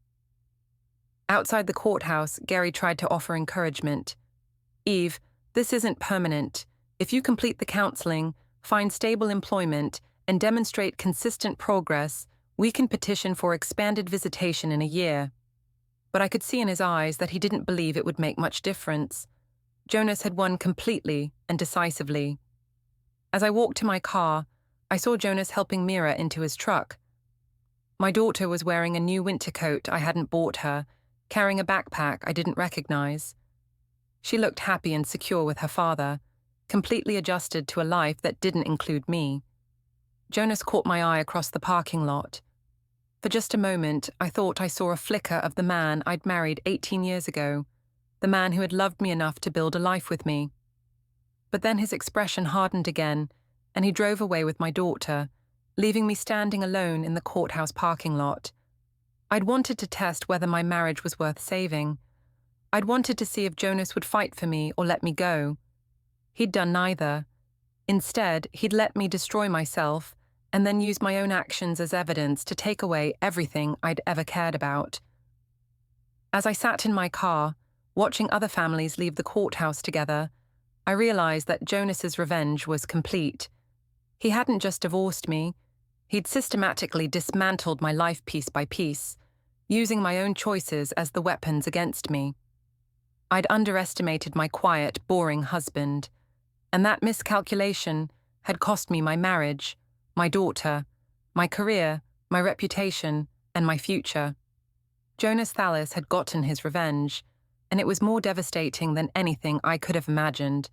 Outside the courthouse, Gary tried to offer encouragement. Eve, this isn't permanent. If you complete the counseling, find stable employment, and demonstrate consistent progress, we can petition for expanded visitation in a year. But I could see in his eyes that he didn't believe it would make much difference. Jonas had won completely and decisively. As I walked to my car, I saw Jonas helping Mira into his truck. My daughter was wearing a new winter coat I hadn't bought her, carrying a backpack I didn't recognize. She looked happy and secure with her father, completely adjusted to a life that didn't include me. Jonas caught my eye across the parking lot. For just a moment, I thought I saw a flicker of the man I'd married 18 years ago, the man who had loved me enough to build a life with me. But then his expression hardened again, and he drove away with my daughter, leaving me standing alone in the courthouse parking lot. I'd wanted to test whether my marriage was worth saving. I'd wanted to see if Jonas would fight for me or let me go. He'd done neither. Instead, he'd let me destroy myself and then use my own actions as evidence to take away everything I'd ever cared about. As I sat in my car, watching other families leave the courthouse together, I realized that Jonas's revenge was complete. He hadn't just divorced me, he'd systematically dismantled my life piece by piece, using my own choices as the weapons against me. I'd underestimated my quiet, boring husband, and that miscalculation had cost me my marriage, my daughter, my career, my reputation, and my future. Jonas Thallis had gotten his revenge, and it was more devastating than anything I could have imagined.